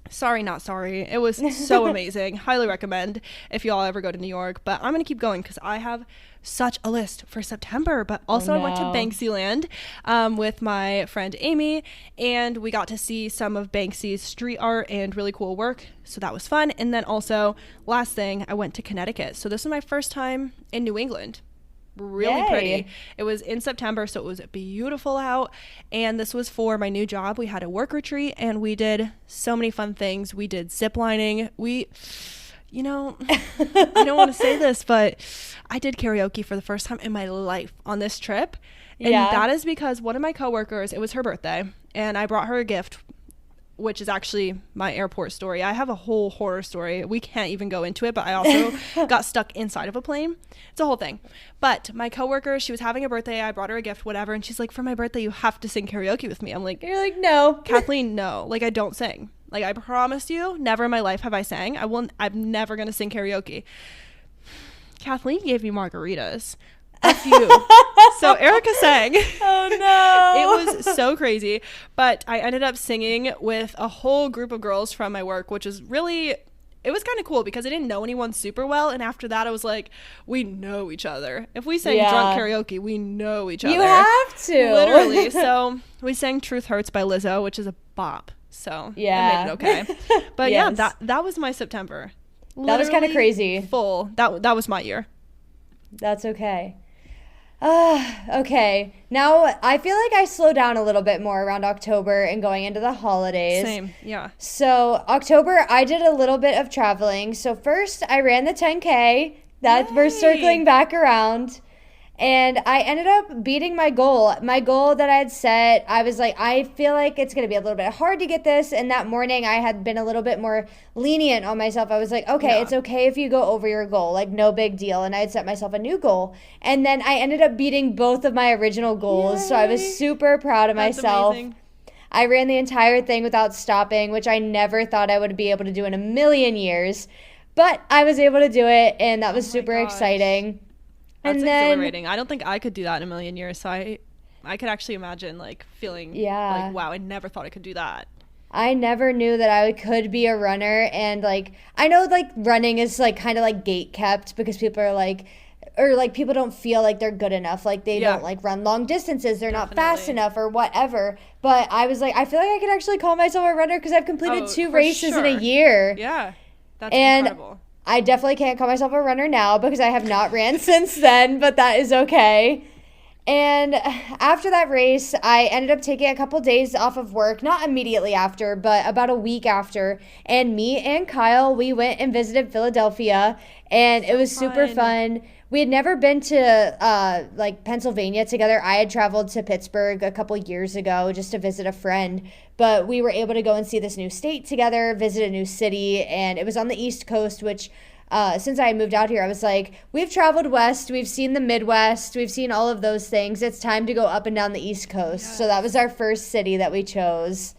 sorry, not sorry. It was so amazing. Highly recommend if y'all ever go to New York. But I'm gonna keep going because I have such a list for September. But also I went to Banksyland with my friend Amy, and we got to see some of Banksy's street art and really cool work, so that was fun. And then also, last thing, I went to Connecticut. So this is my first time in New England. Really pretty. It was in September, so it was beautiful out, and this was for my new job. We had a work retreat, and we did so many fun things. We did zip lining. You know, I don't want to say this, but I did karaoke for the first time in my life on this trip, and that is because one of my coworkers, it was her birthday, and I brought her a gift, which is actually my airport story. I have a whole horror story. We can't even go into it, but I also got stuck inside of a plane. It's a whole thing. But my coworker, she was having a birthday. I brought her a gift, whatever. And she's like, for my birthday, you have to sing karaoke with me. I'm like, you're like, no. Kathleen, no. Like, I don't sing. Like, I promise you, never in my life have I sang. I'm never going to sing karaoke. Kathleen gave me margaritas. A few. So Arika sang. Oh no. It was so crazy. But I ended up singing with a whole group of girls from my work, which is really, it was kind of cool because I didn't know anyone super well. And after that, I was like, we know each other. If we sang drunk karaoke, we know each other. You have to. Literally. So we sang Truth Hurts by Lizzo, which is a bop. So I made it okay. But that was my September. That was kind of crazy. Full. That was my year. That's okay. Okay. Now, I feel like I slow down a little bit more around October and going into the holidays. Same, yeah. So, October, I did a little bit of traveling. So, first, I ran the 10K. We're circling back around. And I ended up beating my goal. My goal that I had set, I was like, I feel like it's going to be a little bit hard to get this. And that morning, I had been a little bit more lenient on myself. I was like, okay, it's okay if you go over your goal. Like, no big deal. And I had set myself a new goal. And then I ended up beating both of my original goals. Yay. So I was super proud of myself. Amazing. I ran the entire thing without stopping, which I never thought I would be able to do in a million years. But I was able to do it, and that was super exciting. That's exhilarating. I don't think I could do that in a million years. So I could actually imagine like feeling like, wow, I never thought I could do that. I never knew that I could be a runner. And like, I know like running is like kind of like gate kept because people are like, or like people don't feel like they're good enough. Like they don't like run long distances. They're not fast enough or whatever. But I was like, I feel like I could actually call myself a runner because I've completed 2 races in a year. Yeah. That's And incredible. I definitely can't call myself a runner now because I have not ran since then, but that is okay. And after that race, I ended up taking a couple days off of work, not immediately after, but about a week after. And me and Kyle, we went and visited Philadelphia, and it was super fun. We had never been to like Pennsylvania together. I had traveled to Pittsburgh a couple years ago just to visit a friend, but we were able to go and see this new state together, visit a new city, and it was on the East Coast, which since I moved out here, I was like, we've traveled west, we've seen the Midwest, we've seen all of those things. It's time to go up and down the East Coast. Yes. So that was our first city that we chose.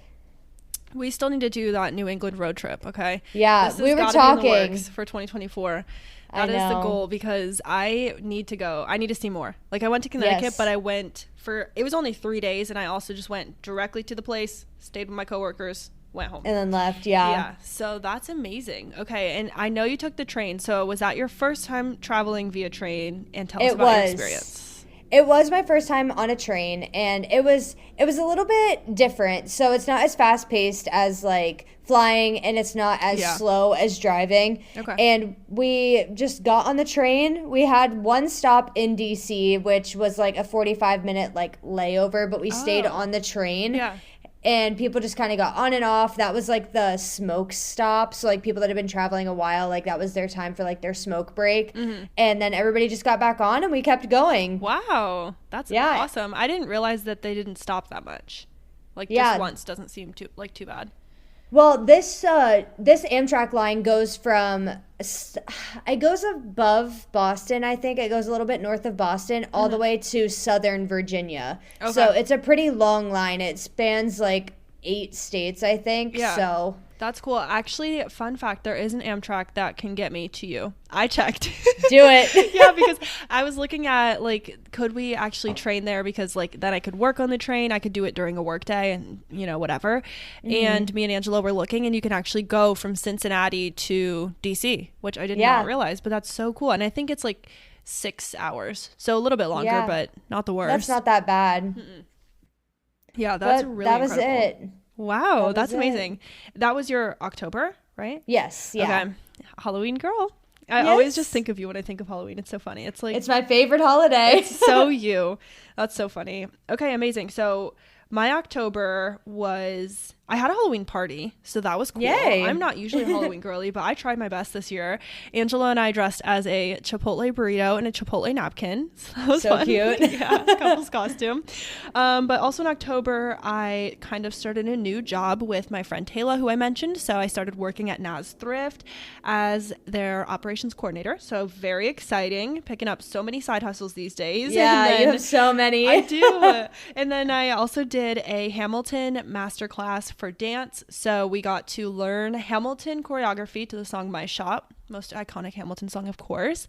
We still need to do that New England road trip, okay? Yeah, we were talking. Be in the works for 2024. That is the goal because I need to go. I need to see more. Like I went to Connecticut, but I went it was only 3 days, and I also just went directly to the place, stayed with my coworkers, went home. And then left, yeah. Yeah, so that's amazing. Okay, and I know you took the train. So was that your first time traveling via train? And tell us about your experience. It was my first time on a train, and it was a little bit different. So it's not as fast paced as like flying, and it's not as slow as driving. Okay. And we just got on the train. We had one stop in DC, which was like a 45-minute like layover, but we stayed on the train. Yeah. And people just kind of got on and off. That was like the smoke stop. So like people that have been traveling a while, like that was their time for like their smoke break. Mm-hmm. And then everybody just got back on and we kept going. Wow. That's awesome. I didn't realize that they didn't stop that much. Like just once doesn't seem too bad. Well, this Amtrak line goes it goes above Boston, I think. It goes a little bit north of Boston, all the way to Southern Virginia. Okay. So it's a pretty long line. It spans like 8 states, I think. Yeah. So that's cool. Actually, fun fact, there is an Amtrak that can get me to you. I checked. Do it. Yeah, because I was looking at, like, could we actually train there? Because, like, then I could work on the train. I could do it during a work day and, you know, whatever. Mm-hmm. And me and Angela were looking, and you can actually go from Cincinnati to DC, which I did not realize. But that's so cool. And I think it's, like, 6 hours. So a little bit longer, but not the worst. That's not that bad. Mm-mm. Yeah, that's really incredible. That was it. Wow, that's amazing. That was your October, right? Yes, yeah. Okay. Halloween girl. I always just think of you when I think of Halloween. It's so funny. It's like, it's my favorite holiday. It's so you. That's so funny. Okay, amazing. So my October was, I had a Halloween party, so that was cool. Yay. I'm not usually a Halloween girly, but I tried my best this year. Angela and I dressed as a Chipotle burrito and a Chipotle napkin. So that was fun. Cute. Yeah, couple's costume. But also in October, I kind of started a new job with my friend Taylor, who I mentioned. So I started working at Naz Thrift as their operations coordinator. So very exciting, picking up so many side hustles these days. Yeah, you have so many. I do. And then I also did a Hamilton masterclass for dance. So we got to learn Hamilton choreography to the song My Shop, most iconic Hamilton song, of course,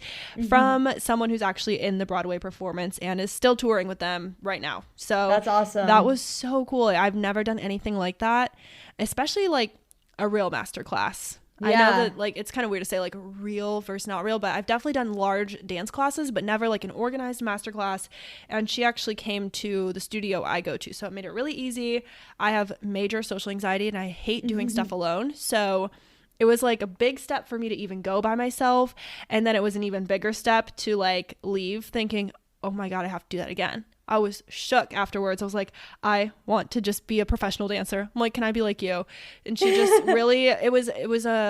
from someone who's actually in the Broadway performance and is still touring with them right now. So that's awesome. That was so cool. I've never done anything like that, especially like a real masterclass. Yeah. I know that like it's kind of weird to say like real versus not real, but I've definitely done large dance classes, but never like an organized master class. And she actually came to the studio I go to, so it made it really easy. I have major social anxiety and I hate doing stuff alone, so it was like a big step for me to even go by myself, and then it was an even bigger step to like leave thinking, oh my god, I have to do that again. I was shook afterwards. I was like, I want to just be a professional dancer. I'm like, can I be like you? And she just really, it was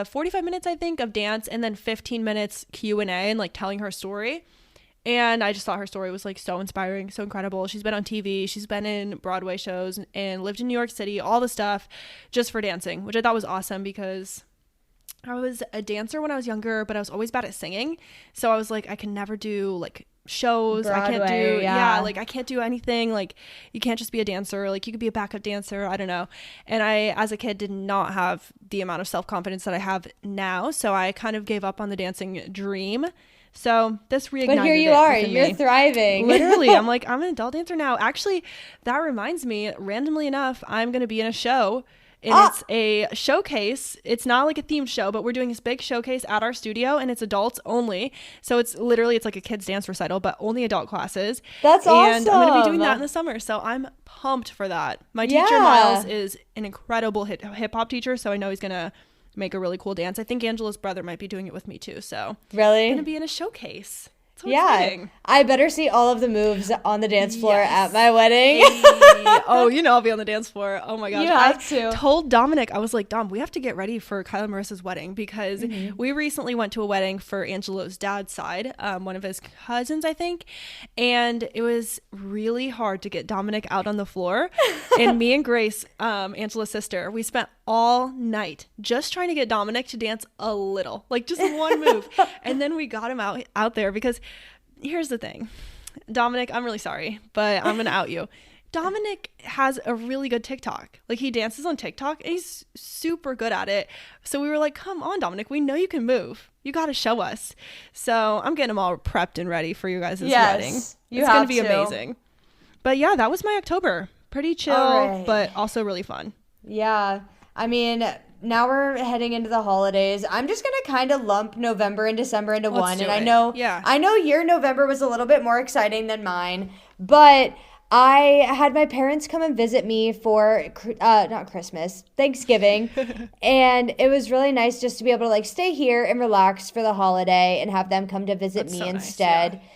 45 minutes, I think, of dance, and then 15 minutes Q&A and like telling her story. And I just thought her story was like so inspiring, so incredible. She's been on TV, she's been in Broadway shows and lived in New York City, all the stuff just for dancing, which I thought was awesome because I was a dancer when I was younger, but I was always bad at singing. So I was like, I can never do like shows. Broadway, I can't do like I can't do anything. Like you can't just be a dancer, like you could be a backup dancer, I don't know. And I as a kid did not have the amount of self-confidence that I have now, so I kind of gave up on the dancing dream. So this reignited it. But here you are, you're thriving. Literally, I'm like, I'm an adult dancer now. Actually, that reminds me, randomly enough, I'm going to be in a show. And it's a showcase. It's not like a themed show, but we're doing this big showcase at our studio, and it's adults only. So it's like a kids dance recital, but only adult classes. That's awesome. And I'm going to be doing that in the summer. So I'm pumped for that. My teacher, Miles, is an incredible hip hop teacher. So I know he's going to make a really cool dance. I think Angela's brother might be doing it with me too. So Really? I'm going to be in a showcase. So Yeah. exciting. I better see all of the moves on the dance floor Yes. at my wedding. Hey. Oh, I'll be on the dance floor. Oh my gosh. You have I to. told Dominic, I was like, Dom, we have to get ready for Kyle and Marissa's wedding because we recently went to a wedding for Angelo's dad's side, one of his cousins, I think. And it was really hard to get Dominic out on the floor. And me and Grace, Angela's sister, we spent all night just trying to get Dominic to dance a little, like just one move. And then we got him out there because here's the thing. Dominic, I'm really sorry, but I'm going to out you. Dominic has a really good TikTok. Like, he dances on TikTok and he's super good at it. So we were like, come on, Dominic, we know you can move. You got to show us. So I'm getting him all prepped and ready for you guys' wedding. It's going to be amazing. But yeah, that was my October. Pretty chill, but also really fun. Yeah. I mean, now we're heading into the holidays. I'm just going to kind of lump November and December into one. And I know your November was a little bit more exciting than mine, but I had my parents come and visit me for, not Christmas, Thanksgiving. And it was really nice just to be able to like stay here and relax for the holiday and have them come to visit me instead. Nice, yeah.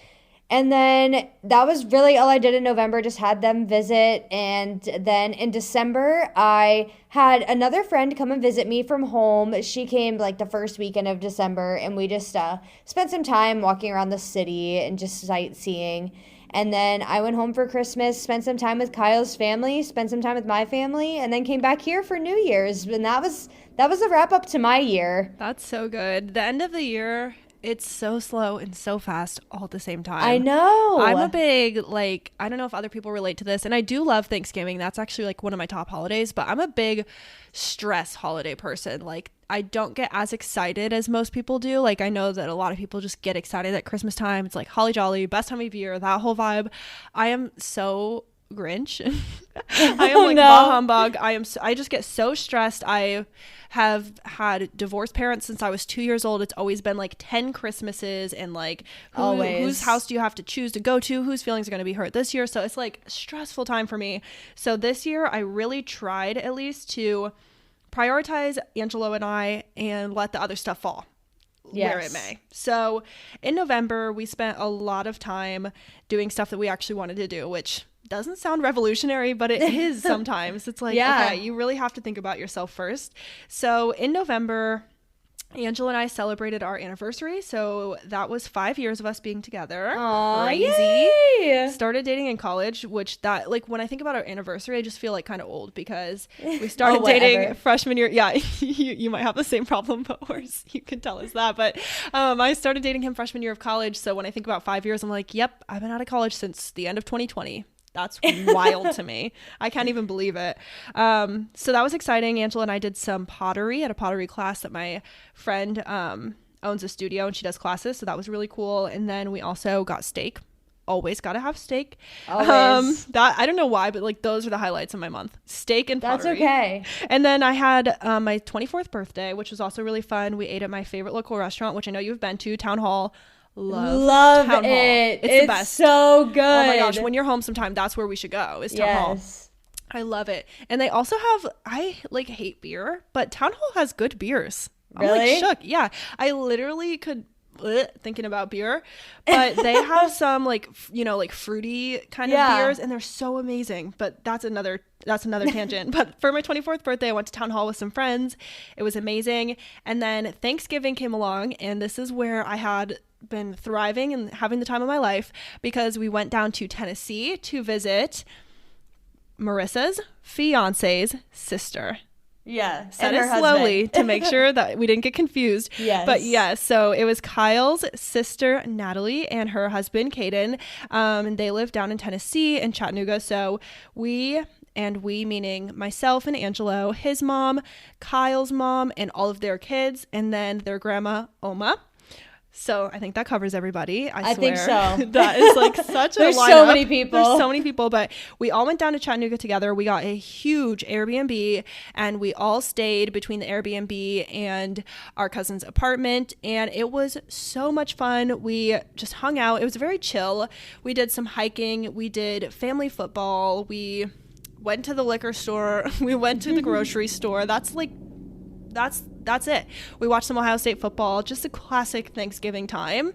And then that was really all I did in November, just had them visit. And then in December, I had another friend come and visit me from home. She came like the first weekend of December, and we just spent some time walking around the city and just sightseeing. And then I went home for Christmas, spent some time with Kyle's family, spent some time with my family, and then came back here for New Year's. And that was a wrap up to my year. That's so good. The end of the year, it's so slow and so fast all at the same time. I know. I'm a big, like, I don't know if other people relate to this, and I do love Thanksgiving. That's actually like one of my top holidays, but I'm a big stress holiday person. Like, I don't get as excited as most people do. Like, I know that a lot of people just get excited at Christmas time. It's like holly jolly, best time of year, that whole vibe. I am so Grinch. I am like bah humbug. I just get so stressed. I have had divorced parents since I was 2 years old. It's always been like 10 Christmases and like whose house do you have to choose to go to? Whose feelings are going to be hurt this year? So it's like a stressful time for me. So this year I really tried at least to prioritize Angelo and I and let the other stuff fall. Where it may. So in November, we spent a lot of time doing stuff that we actually wanted to do, which doesn't sound revolutionary, but it is sometimes. It's like, okay, you really have to think about yourself first. So in November, Angela and I celebrated our anniversary. So that was 5 years of us being together. Aww, crazy. Yay. Started dating in college, which that, like, when I think about our anniversary, I just feel like kind of old because we started dating freshman year. Yeah, you might have the same problem, but worse. You can tell us that. But I started dating him freshman year of college. So when I think about 5 years, I'm like, yep, I've been out of college since the end of 2020. That's wild to me. I can't even believe it. So that was exciting. Angela and I did some pottery at a pottery class that my friend owns a studio and she does classes. So that was really cool. And then we also got steak. Always got to have steak. Always. That I don't know why, but like those are the highlights of my month. Steak and pottery. That's okay. And then I had my 24th birthday, which was also really fun. We ate at my favorite local restaurant, which I know you've been to, Town Hall. Love Town it. Hall. It's the best. So good. Oh my gosh, when you're home sometime, that's where we should go, is Town Hall. I love it. And they also have, I like hate beer, but Town Hall has good beers. Really? I'm like shook. Yeah. I literally could thinking about beer, but they have some like, like fruity kind of beers and they're so amazing, but that's another tangent. But for my 24th birthday, I went to Town Hall with some friends. It was amazing. And then Thanksgiving came along, and this is where I had been thriving and having the time of my life because we went down to Tennessee to visit Marissa's fiance's sister. Yeah. Said it slowly to make sure that we didn't get confused. Yes. But so it was Kyle's sister, Natalie, and her husband, Caden. And they live down in Tennessee in Chattanooga. So we meaning myself and Angelo, his mom, Kyle's mom, and all of their kids, and then their grandma, Oma. So I think that covers everybody. I swear. think so. That is like such a There's lineup. so many people. There's so many people, but we all went down to Chattanooga together. We got a huge Airbnb and we all stayed between the Airbnb and our cousin's apartment. And it was so much fun. We just hung out. It was very chill. We did some hiking. We did family football. We went to the liquor store. We went to the grocery store. That's like that's it. We watched some Ohio State football, just a classic Thanksgiving time.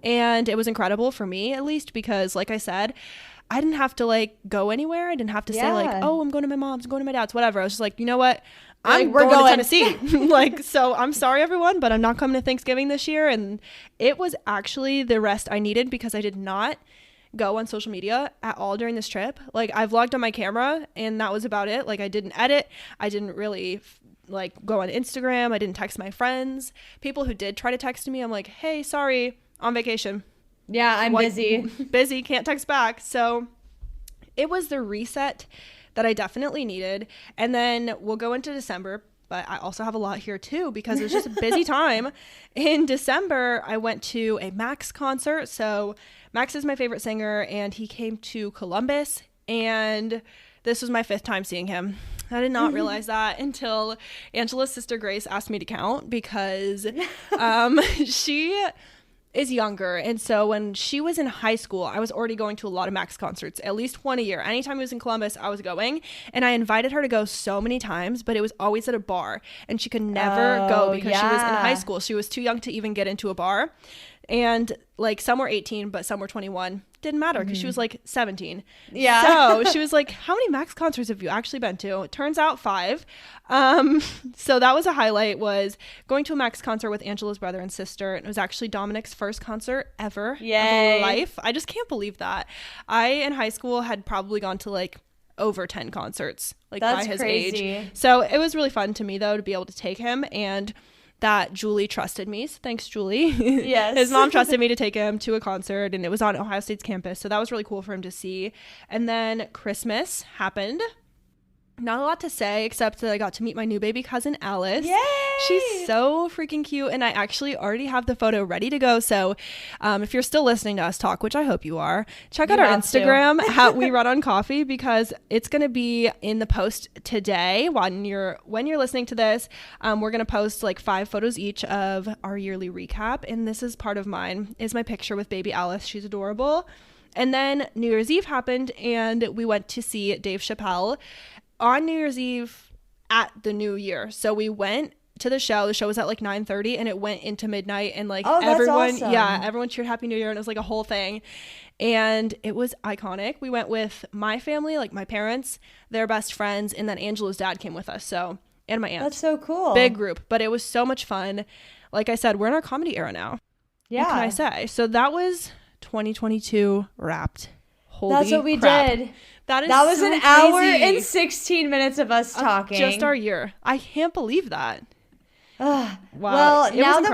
And it was incredible for me, at least, because like I said, I didn't have to like go anywhere. I didn't have to say like, oh, I'm going to my mom's, I'm going to my dad's, whatever. I was just like, you know what? We're going to Tennessee. Like, so I'm sorry, everyone, but I'm not coming to Thanksgiving this year. And it was actually the rest I needed because I did not go on social media at all during this trip. Like, I vlogged on my camera and that was about it. Like, I didn't edit. I didn't really like go on Instagram. I didn't text my friends. People who did try to text me, I'm like, hey, sorry, on vacation. Yeah, I'm busy. Busy, can't text back. So it was the reset that I definitely needed. And then we'll go into December, but I also have a lot here too because it was just a busy time. In December, I went to a Max concert. So Max is my favorite singer and he came to Columbus and this was my 5th time seeing him. I did not realize that until Angela's sister Grace asked me to count because she is younger. And so when she was in high school, I was already going to a lot of Max concerts, at least one a year. Anytime he was in Columbus, I was going. And I invited her to go so many times, but it was always at a bar. And she could never go because she was in high school. She was too young to even get into a bar. And like some were 18, but some were 21. Didn't matter because she was like 17. Yeah. So she was like, how many Max concerts have you actually been to? It turns out 5. So that was a highlight, was going to a Max concert with Angela's brother and sister. It was actually Dominic's first concert ever of life. I just can't believe that. I, in high school, had probably gone to like over 10 concerts, like by his age. So it was really fun to me, though, to be able to take him, and that Julie trusted me. So thanks, Julie. Yes. His mom trusted me to take him to a concert, and it was on Ohio State's campus. So that was really cool for him to see. And then Christmas happened. Not a lot to say except that I got to meet my new baby cousin, Alice. Yay! She's so freaking cute, and I actually already have the photo ready to go. So if you're still listening to us talk, which I hope you are, check out our Instagram at We Run on Coffee, because it's going to be in the post today. When you're listening to this, we're going to post like 5 photos each of our yearly recap, and this is part of mine, is my picture with baby Alice. She's adorable. And then New Year's Eve happened, and we went to see Dave Chappelle on New Year's Eve at the New Year. So we went to the show. The show was at like 9:30 and it went into midnight, and like everyone cheered Happy New Year, and it was like a whole thing. And it was iconic. We went with my family, like my parents, their best friends, and then Angela's dad came with us. So, and my aunt. That's so cool. Big group, but it was so much fun. Like I said, we're in our comedy era now. Yeah. What can I say? So that was 2022 wrapped. Holy That's what we crap. Did. That was so an crazy. hour and 16 minutes of us talking. Just our year. I can't believe that. Wow. Well, now that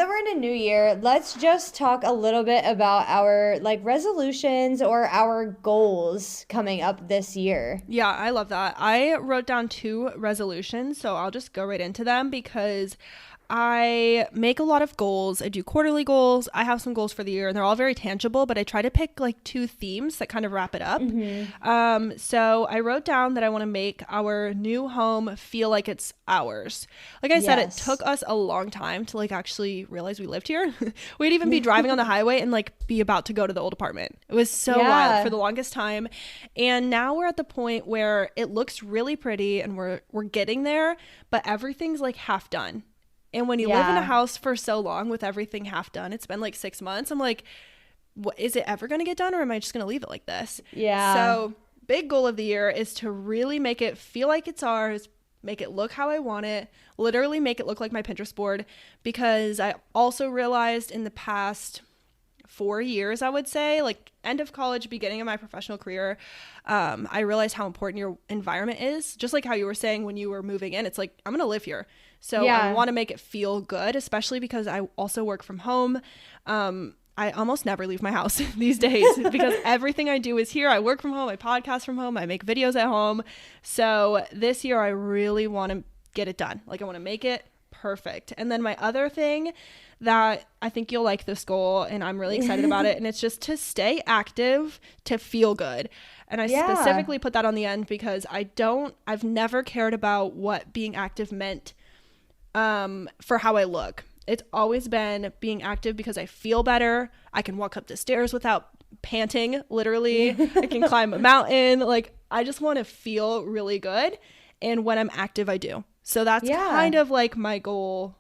we're in a new year, let's just talk a little bit about our like resolutions or our goals coming up this year. Yeah, I love that. I wrote down 2 resolutions, so I'll just go right into them because I make a lot of goals. I do quarterly goals. I have some goals for the year, and they're all very tangible, but I try to pick like 2 themes that kind of wrap it up. So I wrote down that I want to make our new home feel like it's ours. Like I said, it took us a long time to like actually realize we lived here. We'd even be driving on the highway and like be about to go to the old apartment. It was so wild for the longest time. And now we're at the point where it looks really pretty and we're getting there, but everything's like half done. And when you live in a house for so long with everything half done, it's been like 6 months. I'm like, what, is it ever going to get done, or am I just going to leave it like this? Yeah. So big goal of the year is to really make it feel like it's ours, make it look how I want it, literally make it look like my Pinterest board, because I also realized in the past 4 years, I would say, like end of college, beginning of my professional career, I realized how important your environment is. Just like how you were saying when you were moving in, it's like, I'm going to live here. So I want to make it feel good, especially because I also work from home. I almost never leave my house these days because everything I do is here. I work from home, I podcast from home, I make videos at home. So this year I really want to get it done. Like I want to make it perfect. And then my other thing that I think you'll like this goal, and I'm really excited about it, and it's just to stay active, to feel good. And I specifically put that on the end because I've never cared about what being active meant for how I look. It's always been being active because I feel better. I can walk up the stairs without panting, literally. I can climb a mountain. Like, I just want to feel really good. And when I'm active, I do. So that's Yeah. kind of like my goal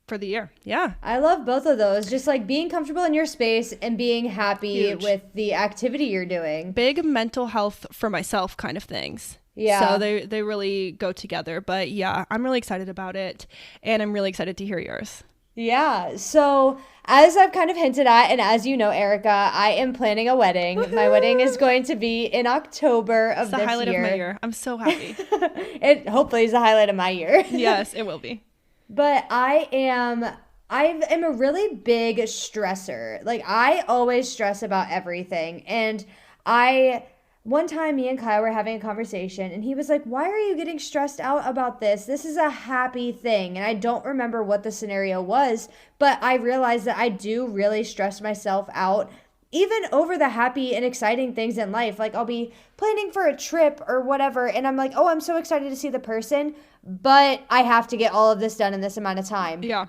for the year. Yeah. I love both of those. Just like being comfortable in your space and being happy Huge. with the activity you're doing. Big mental health for myself kind of things. Yeah. So they really go together. But yeah, I'm really excited about it. And I'm really excited to hear yours. Yeah. So, as I've kind of hinted at, and as you know, Erica, I am planning a wedding. Woo-hoo! My wedding is going to be in October of It's the this highlight year. of my year. I'm so happy. It hopefully is the highlight of my year. Yes, it will be. But I am a really big stressor. Like I always stress about everything. And one time me and Kyle were having a conversation and he was like, "Why are you getting stressed out about this? This is a happy thing." And I don't remember what the scenario was, but I realized that I do really stress myself out even over the happy and exciting things in life. Like I'll be planning for a trip or whatever and I'm like, "Oh, I'm so excited to see the person, but I have to get all of this done in this amount of time." Yeah.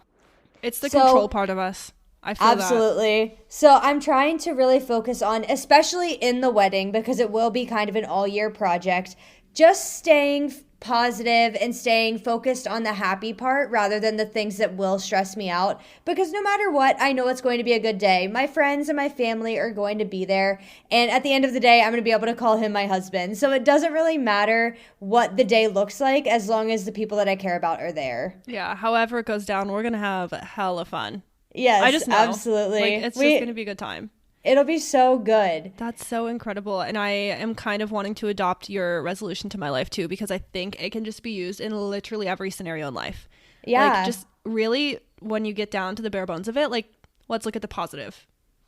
It's the control part of us. I feel absolutely. So I'm trying to really focus on, especially in the wedding, because it will be kind of an all-year project, just staying positive and staying focused on the happy part rather than the things that will stress me out. Because no matter what, I know it's going to be a good day. My friends and my family are going to be there. And at the end of the day, I'm going to be able to call him my husband. So it doesn't really matter what the day looks like as long as the people that I care about are there. Yeah. However it goes down, we're going to have hella fun. Yes, I just know. absolutely. Like, it's just going to be a good time. It'll be so good. That's so incredible. And I am kind of wanting to adopt your resolution to my life too, because I think it can just be used in literally every scenario in life. Yeah. Like just really when you get down to the bare bones of it, like let's look at the positive.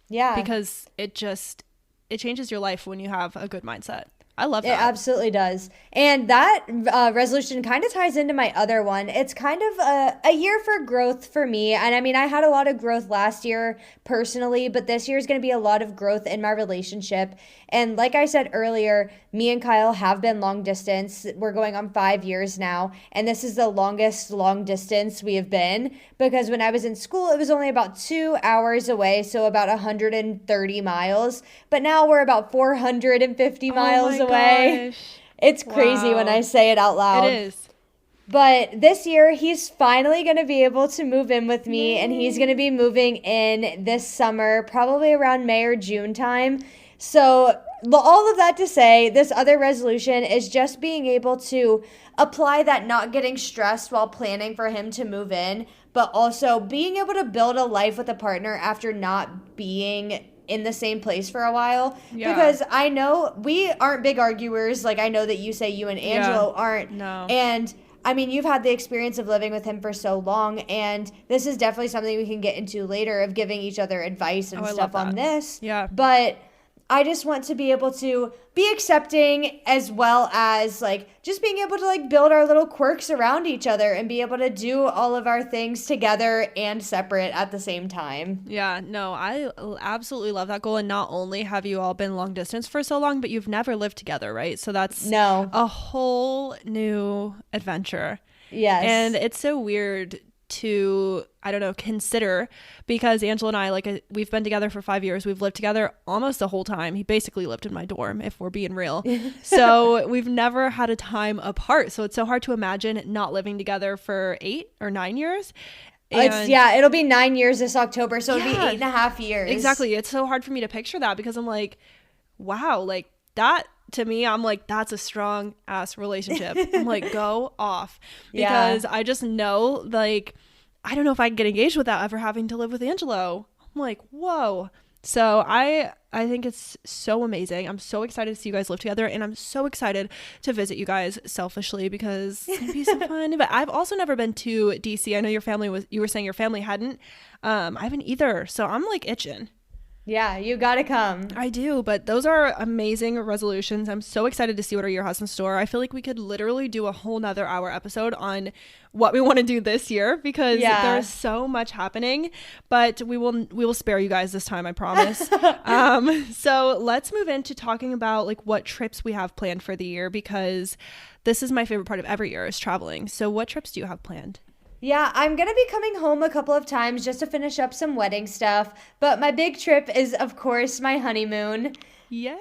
Yeah. Because it changes your life when you have a good mindset. I love that. It absolutely does. And that resolution kind of ties into my other one. It's kind of a year for growth for me. And I mean, I had a lot of growth last year personally, but this year is going to be a lot of growth in my relationship. And like I said earlier, me and Kyle have been long distance. We're going on 5 years now. And this is the longest long distance we have been, because when I was in school, it was only about 2 hours away. So about 130 miles. But now we're about 450 miles away. Gosh. It's crazy when I say it out loud. It is. But this year, he's finally going to be able to move in with me. Yay. And he's going to be moving in this summer, probably around May or June time. So all of that to say, this other resolution is just being able to apply that not getting stressed while planning for him to move in, but also being able to build a life with a partner after not being in the same place for a while. Yeah. Because I know we aren't big arguers. Like I know that you say you and Angelo aren't. No. And I mean, you've had the experience of living with him for so long, and this is definitely something we can get into later of giving each other advice and stuff on this. Yeah. But I just want to be able to be accepting, as well as like just being able to like build our little quirks around each other and be able to do all of our things together and separate at the same time. Yeah, no, I absolutely love that goal. And not only have you all been long distance for so long, but you've never lived together, right? So that's a whole new adventure. Yes. And it's so weird to, I don't know, consider, because Angela and I, like, we've been together for 5 years. We've lived together almost the whole time. He basically lived in my dorm, if we're being real. So we've never had a time apart. So it's so hard to imagine not living together for 8 or 9 years. It'll be 9 years this October. So it'll be 8.5 years. Exactly. It's so hard for me to picture that, because I'm like, wow, like that. To me, I'm like, that's a strong ass relationship. I'm like, go off. Because I just know, like, I don't know if I can get engaged without ever having to live with Angelo. I'm like, whoa. So I think it's so amazing. I'm so excited to see you guys live together, and I'm so excited to visit you guys selfishly, because it's gonna be so fun. But I've also never been to DC. I know you were saying your family hadn't. I haven't either. So I'm like itching. Yeah, you gotta come. I do, but those are amazing resolutions. I'm so excited to see what our year has in store. I feel like we could literally do a whole nother hour episode on what we want to do this year, because there's so much happening, but we will spare you guys this time, I promise. So let's move into talking about like what trips we have planned for the year, because this is my favorite part of every year, is traveling. So what trips do you have planned? Yeah, I'm going to be coming home a couple of times just to finish up some wedding stuff. But my big trip is, of course, my honeymoon. Yay!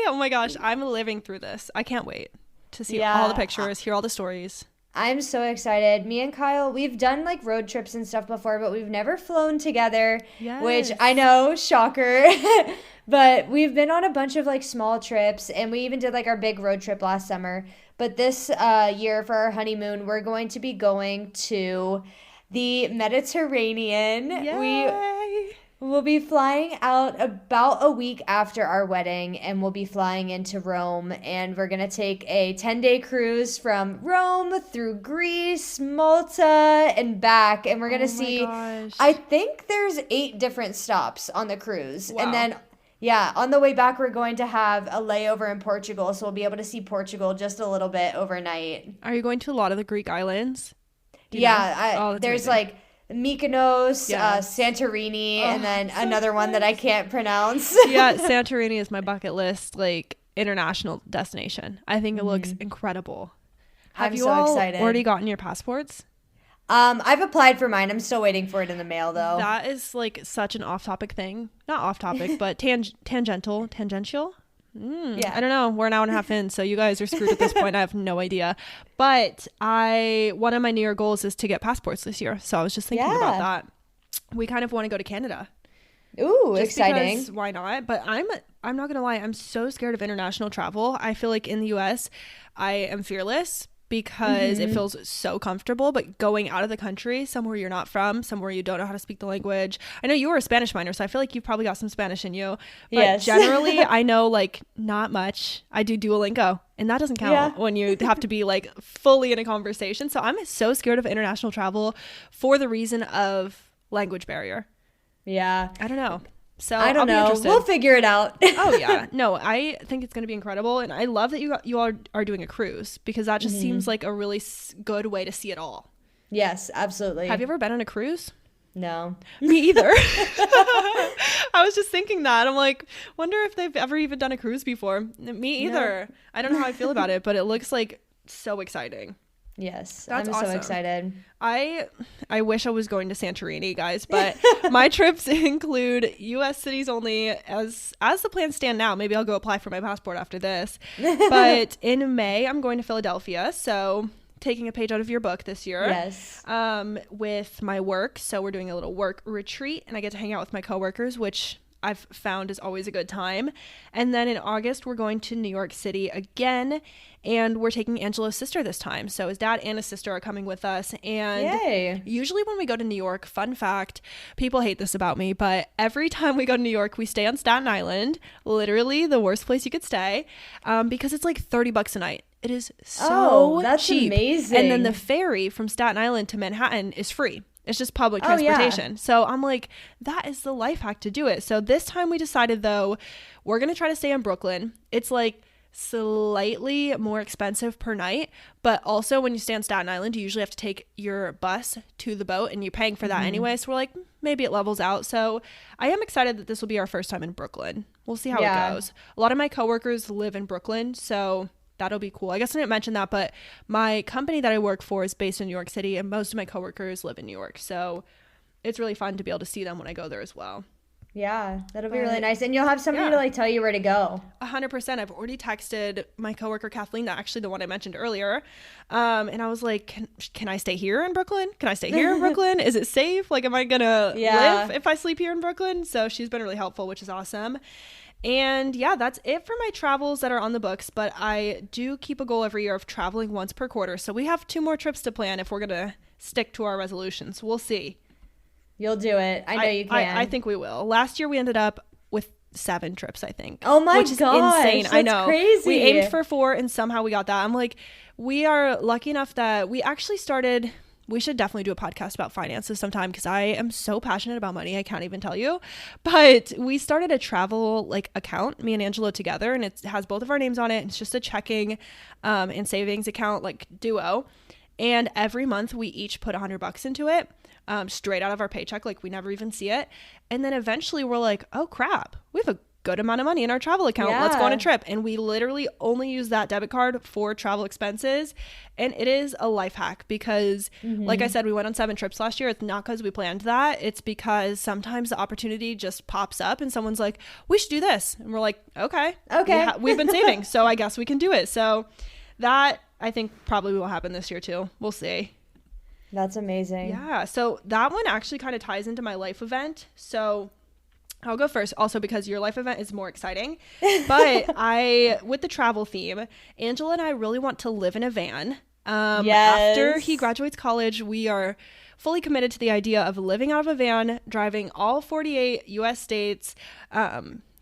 Oh my gosh, I'm living through this. I can't wait to see all the pictures, hear all the stories. I'm so excited. Me and Kyle, we've done like road trips and stuff before, but we've never flown together, which I Yes. know, shocker. But we've been on a bunch of like small trips, and we even did like our big road trip last summer. But this year for our honeymoon, we're going to be going to the Mediterranean. We Yay. We'll be flying out about a week after our wedding, and we'll be flying into Rome. And we're going to take a 10-day cruise from Rome through Greece, Malta, and back. And we're going to Oh my see, gosh. I think there's 8 different stops on the cruise. And Wow. then, yeah, on the way back, we're going to have a layover in Portugal. So we'll be able to see Portugal just a little bit overnight. Are you going to a lot of the Greek islands? Do you know? Yeah, Oh, that's there's amazing. like Mykonos, Yes. Santorini, Oh, and then so another one that I nice. can't pronounce. Yeah, Santorini is my bucket list, like international destination. I think it looks incredible. Have I'm you so all excited. already gotten your passports? I've applied for mine. I'm still waiting for it in the mail though. That is like such an off-topic thing. Not off-topic, but tangential. Yeah. I don't know. We're an hour and a half in, so you guys are screwed at this point. I have no idea. But one of my New Year goals is to get passports this year. So I was just thinking about Yeah. that. We kind of want to go to Canada. Ooh, Just exciting. because why not? But I'm not gonna lie, I'm so scared of international travel. I feel like in the US I am fearless because it feels so comfortable, but going out of the country, somewhere you're not from, somewhere you don't know how to speak the language. I know you were a Spanish minor, so I feel like you've probably got some Spanish in you. But Yes. generally I know like not much. I do Duolingo, and that doesn't count Yeah. when you have to be like fully in a conversation. So I'm so scared of international travel for the reason of language barrier. Yeah. I don't know. So I I'll don't be know. interested. We'll figure it out. Oh yeah, no, I think it's going to be incredible, and I love that you all are doing a cruise because that just seems like a really good way to see it all. Yes, absolutely. Have you ever been on a cruise? No. Me either. I was just thinking that. I'm like, wonder if they've ever even done a cruise before. Me either. I don't know how I feel about it, but it looks like so exciting. Yes, That's I'm awesome. so excited. I wish I was going to Santorini, guys, but my trips include U.S. cities only. As the plans stand now, maybe I'll go apply for my passport after this. But in May, I'm going to Philadelphia, so taking a page out of your book this year. Yes. With my work, so we're doing a little work retreat, and I get to hang out with my coworkers, which I've found is always a good time. And then in August, we're going to New York City again, and we're taking Angelo's sister this time. So his dad and his sister are coming with us. And Yay. usually when we go to New York, fun fact, people hate this about me, but every time we go to New York, we stay on Staten Island, literally the worst place you could stay, because it's like $30 a night. It is so that's cheap. amazing. And then the ferry from Staten Island to Manhattan is free. It's just public Oh, yeah. transportation. So I'm like, that is the life hack to do it. So this time we decided, though, we're going to try to stay in Brooklyn. It's like slightly more expensive per night, but also when you stay on Staten Island, you usually have to take your bus to the boat, and you're paying for that anyway. So we're like, maybe it levels out. So I am excited that this will be our first time in Brooklyn. We'll see how Yeah. it goes. A lot of my coworkers live in Brooklyn, so that'll be cool. I guess I didn't mention that, but my company that I work for is based in New York City, and most of my coworkers live in New York. So it's really fun to be able to see them when I go there as well. Yeah, that'll be But, really nice. And you'll have somebody yeah. to like tell you where to go. 100%. I've already texted my coworker Kathleen, actually the one I mentioned earlier, and I was like, can I stay here in Brooklyn? Can I stay here in Brooklyn? Is it safe? Like, am I gonna Yeah. live if I sleep here in Brooklyn? So she's been really helpful, which is awesome. And yeah, that's it for my travels that are on the books, but I do keep a goal every year of traveling once per quarter. So we have 2 more trips to plan if we're gonna stick to our resolutions. We'll see. You'll do it. I know you can. I think we will. Last year we ended up with 7 trips, I think. Oh my which is gosh, insane. I that's know. crazy. We aimed for 4 and somehow we got that. I'm like, we are lucky enough that we actually started. We should definitely do a podcast about finances sometime because I am so passionate about money. I can't even tell you. But we started a travel like account, me and Angelo together, and it has both of our names on it. It's just a checking and savings account, like duo. And every month we each put $100 into it. Straight out of our paycheck, like we never even see it. And then eventually we're like, oh crap, we have a good amount of money in our travel account. Let's go on a Yeah. trip. And we literally only use that debit card for travel expenses. And it is a life hack because like I said, we went on 7 trips last year. It's not because we planned that. It's because sometimes the opportunity just pops up and someone's like, we should do this. And we're like, okay. Okay. We've been saving, so I guess we can do it. So that I think probably will happen this year too. We'll see. That's amazing. Yeah. So that one actually kind of ties into my life event. So I'll go first also because your life event is more exciting. But with the travel theme, Angela and I really want to live in a van. After he graduates college, we are fully committed to the idea of living out of a van, driving all 48 U.S. states,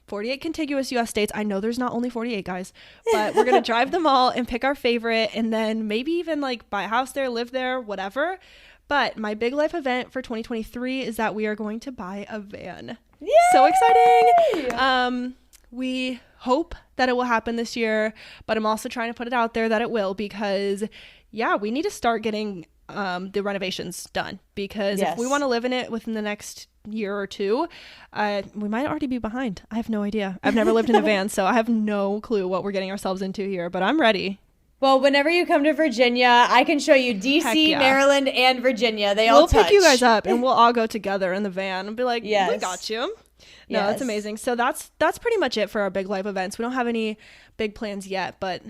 48 contiguous U.S. states. I know there's not only 48, guys, but we're going to drive them all and pick our favorite and then maybe even like buy a house there, live there, whatever. But my big life event for 2023 is that we are going to buy a van. Yay! So exciting. We hope that it will happen this year, but I'm also trying to put it out there that it will because, yeah, we need to start getting the renovations done because if we want to live in it within the next year or two, we might already be behind. I have no idea. I've never lived in a van, so I have no clue what we're getting ourselves into here, but I'm ready. Well, whenever you come to Virginia, I can show you DC, Maryland, and Virginia. We'll pick you guys up and we'll all go together in the van and be like, we got you. No, that's amazing. So that's pretty much it for our big life events. We don't have any big plans yet, but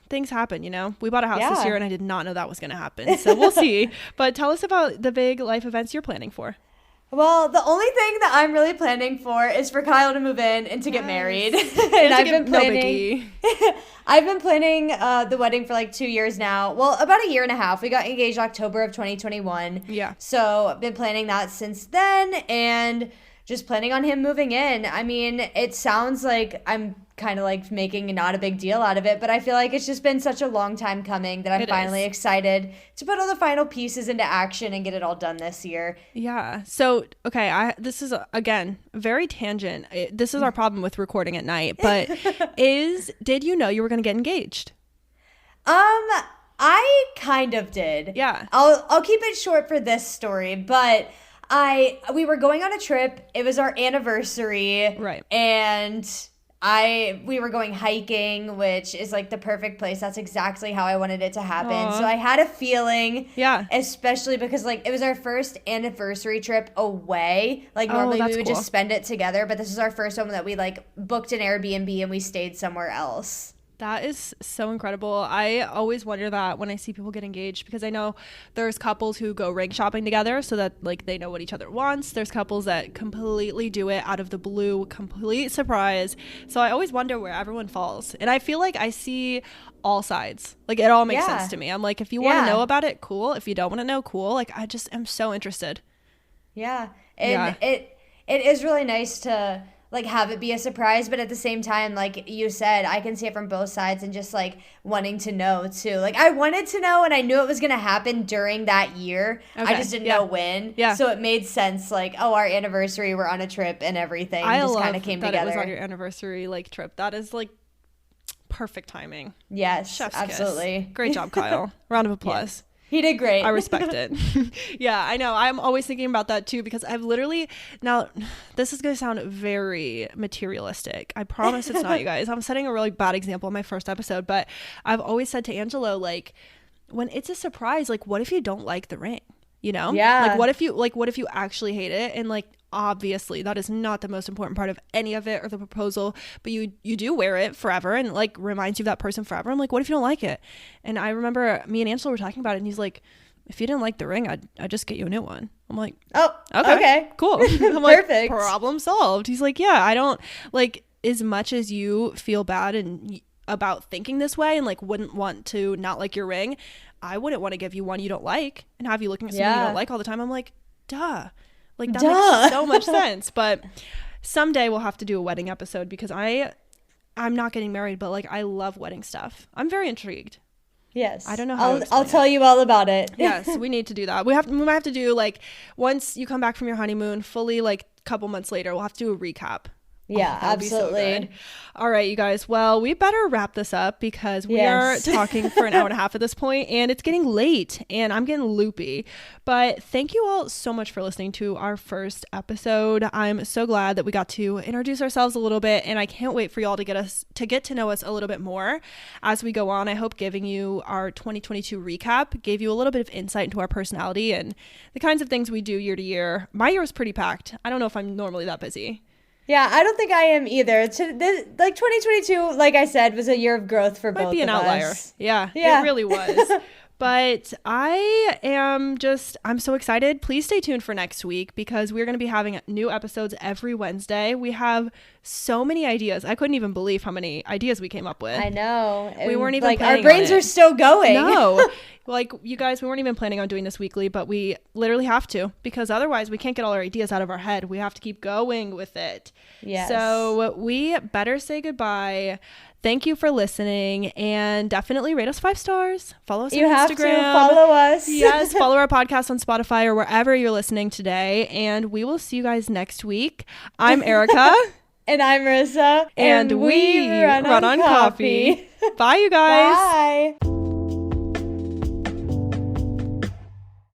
things happen, you know. We bought a house this year and I did not know that was going to happen. So we'll see. But tell us about the big life events you're planning for. Well, the only thing that I'm really planning for is for Kyle to move in and to get married. And I've been planning. I've been planning the wedding for like 2 years now. Well, about a year and a half. We got engaged October of 2021. Yeah. So I've been planning that since then and just planning on him moving in. I mean, it sounds like I'm kind of like making not a big deal out of it, but I feel like it's just been such a long time coming that I'm finally excited to put all the final pieces into action and get it all done this year. Yeah. So, okay, this is, again, very tangent. This is our problem with recording at night, but did you know you were going to get engaged? I kind of did. Yeah. I'll keep it short for this story, but we were going on a trip. It was our anniversary. Right. And we were going hiking, which is like the perfect place. That's exactly how I wanted it to happen. Aww. So I had a feeling, especially because like it was our first anniversary trip away. Like normally we would just spend it together, but this is our first one that we like booked an Airbnb and we stayed somewhere else. That is so incredible. I always wonder that when I see people get engaged because I know there's couples who go ring shopping together so that like they know what each other wants. There's couples that completely do it out of the blue, complete surprise. So I always wonder where everyone falls. And I feel like I see all sides. Like it all makes sense to me. I'm like, if you want to know about it, cool. If you don't want to know, cool. Like I just am so interested. Yeah. And it is really nice to like have it be a surprise, but at the same time, like you said, I can see it from both sides and just like wanting to know too. Like I wanted to know and I knew it was going to happen during that year. Okay. I just didn't know when. Yeah. So it made sense like, our anniversary, we're on a trip and everything just kind of came together. I love that it was on your anniversary like trip. That is like perfect timing. Yes, chef's absolutely. Kiss. Great job, Kyle. Round of applause. Yeah. He did great. I respect it. Yeah, I know. I'm always thinking about that too because I've literally, now this is going to sound very materialistic. I promise it's not, you guys. I'm setting a really bad example in my first episode, but I've always said to Angelo, like, when it's a surprise, like, what if you don't like the ring? You know? Yeah. Like, what if you actually hate it? And like, obviously that is not the most important part of any of it or the proposal, but you do wear it forever and like reminds you of that person forever. I'm like, what if you don't like it? And I remember me and Angela were talking about it and he's like, if you didn't like the ring, I'd just get you a new one. I'm like, oh, okay, cool. I'm like, perfect. Problem solved. He's like, yeah, I don't like, as much as you feel bad and about thinking this way and like wouldn't want to not like your ring, I wouldn't want to give you one you don't like and have you looking at something you don't like all the time. I'm like, duh. Like that makes so much sense. But someday we'll have to do a wedding episode because I'm not getting married, but like I love wedding stuff. I'm very intrigued. Yes. I don't know how I'll tell you all about it. Yes, we need to do that. We might have to do like once you come back from your honeymoon, fully like a couple months later, we'll have to do a recap. Yeah, absolutely. So all right, you guys. Well, we better wrap this up because we are talking for an hour and a half at this point and it's getting late and I'm getting loopy. But thank you all so much for listening to our first episode. I'm so glad that we got to introduce ourselves a little bit and I can't wait for y'all to get to know us a little bit more as we go on. I hope giving you our 2022 recap gave you a little bit of insight into our personality and the kinds of things we do year to year. My year was pretty packed. I don't know if I'm normally that busy. Yeah, I don't think I am either. Like 2022, like I said, was a year of growth for both of us. Might be an outlier. Yeah, Yeah. it really was. But I'm so excited. Please stay tuned for next week because we're going to be having new episodes every Wednesday. We have so many ideas. I couldn't even believe how many ideas we came up with. I know. We weren't even like planning our brains on it. are still going. No. Like, you guys, we weren't even planning on doing this weekly, but we literally have to because otherwise we can't get all our ideas out of our head. We have to keep going with it. Yes. So we better say goodbye. Thank you for listening and definitely rate us 5 stars. Follow us on Instagram. You have to follow us. Yes, follow our podcast on Spotify or wherever you're listening today. And we will see you guys next week. I'm Arika. And I'm Marissa. And we run on coffee. Bye, you guys. Bye.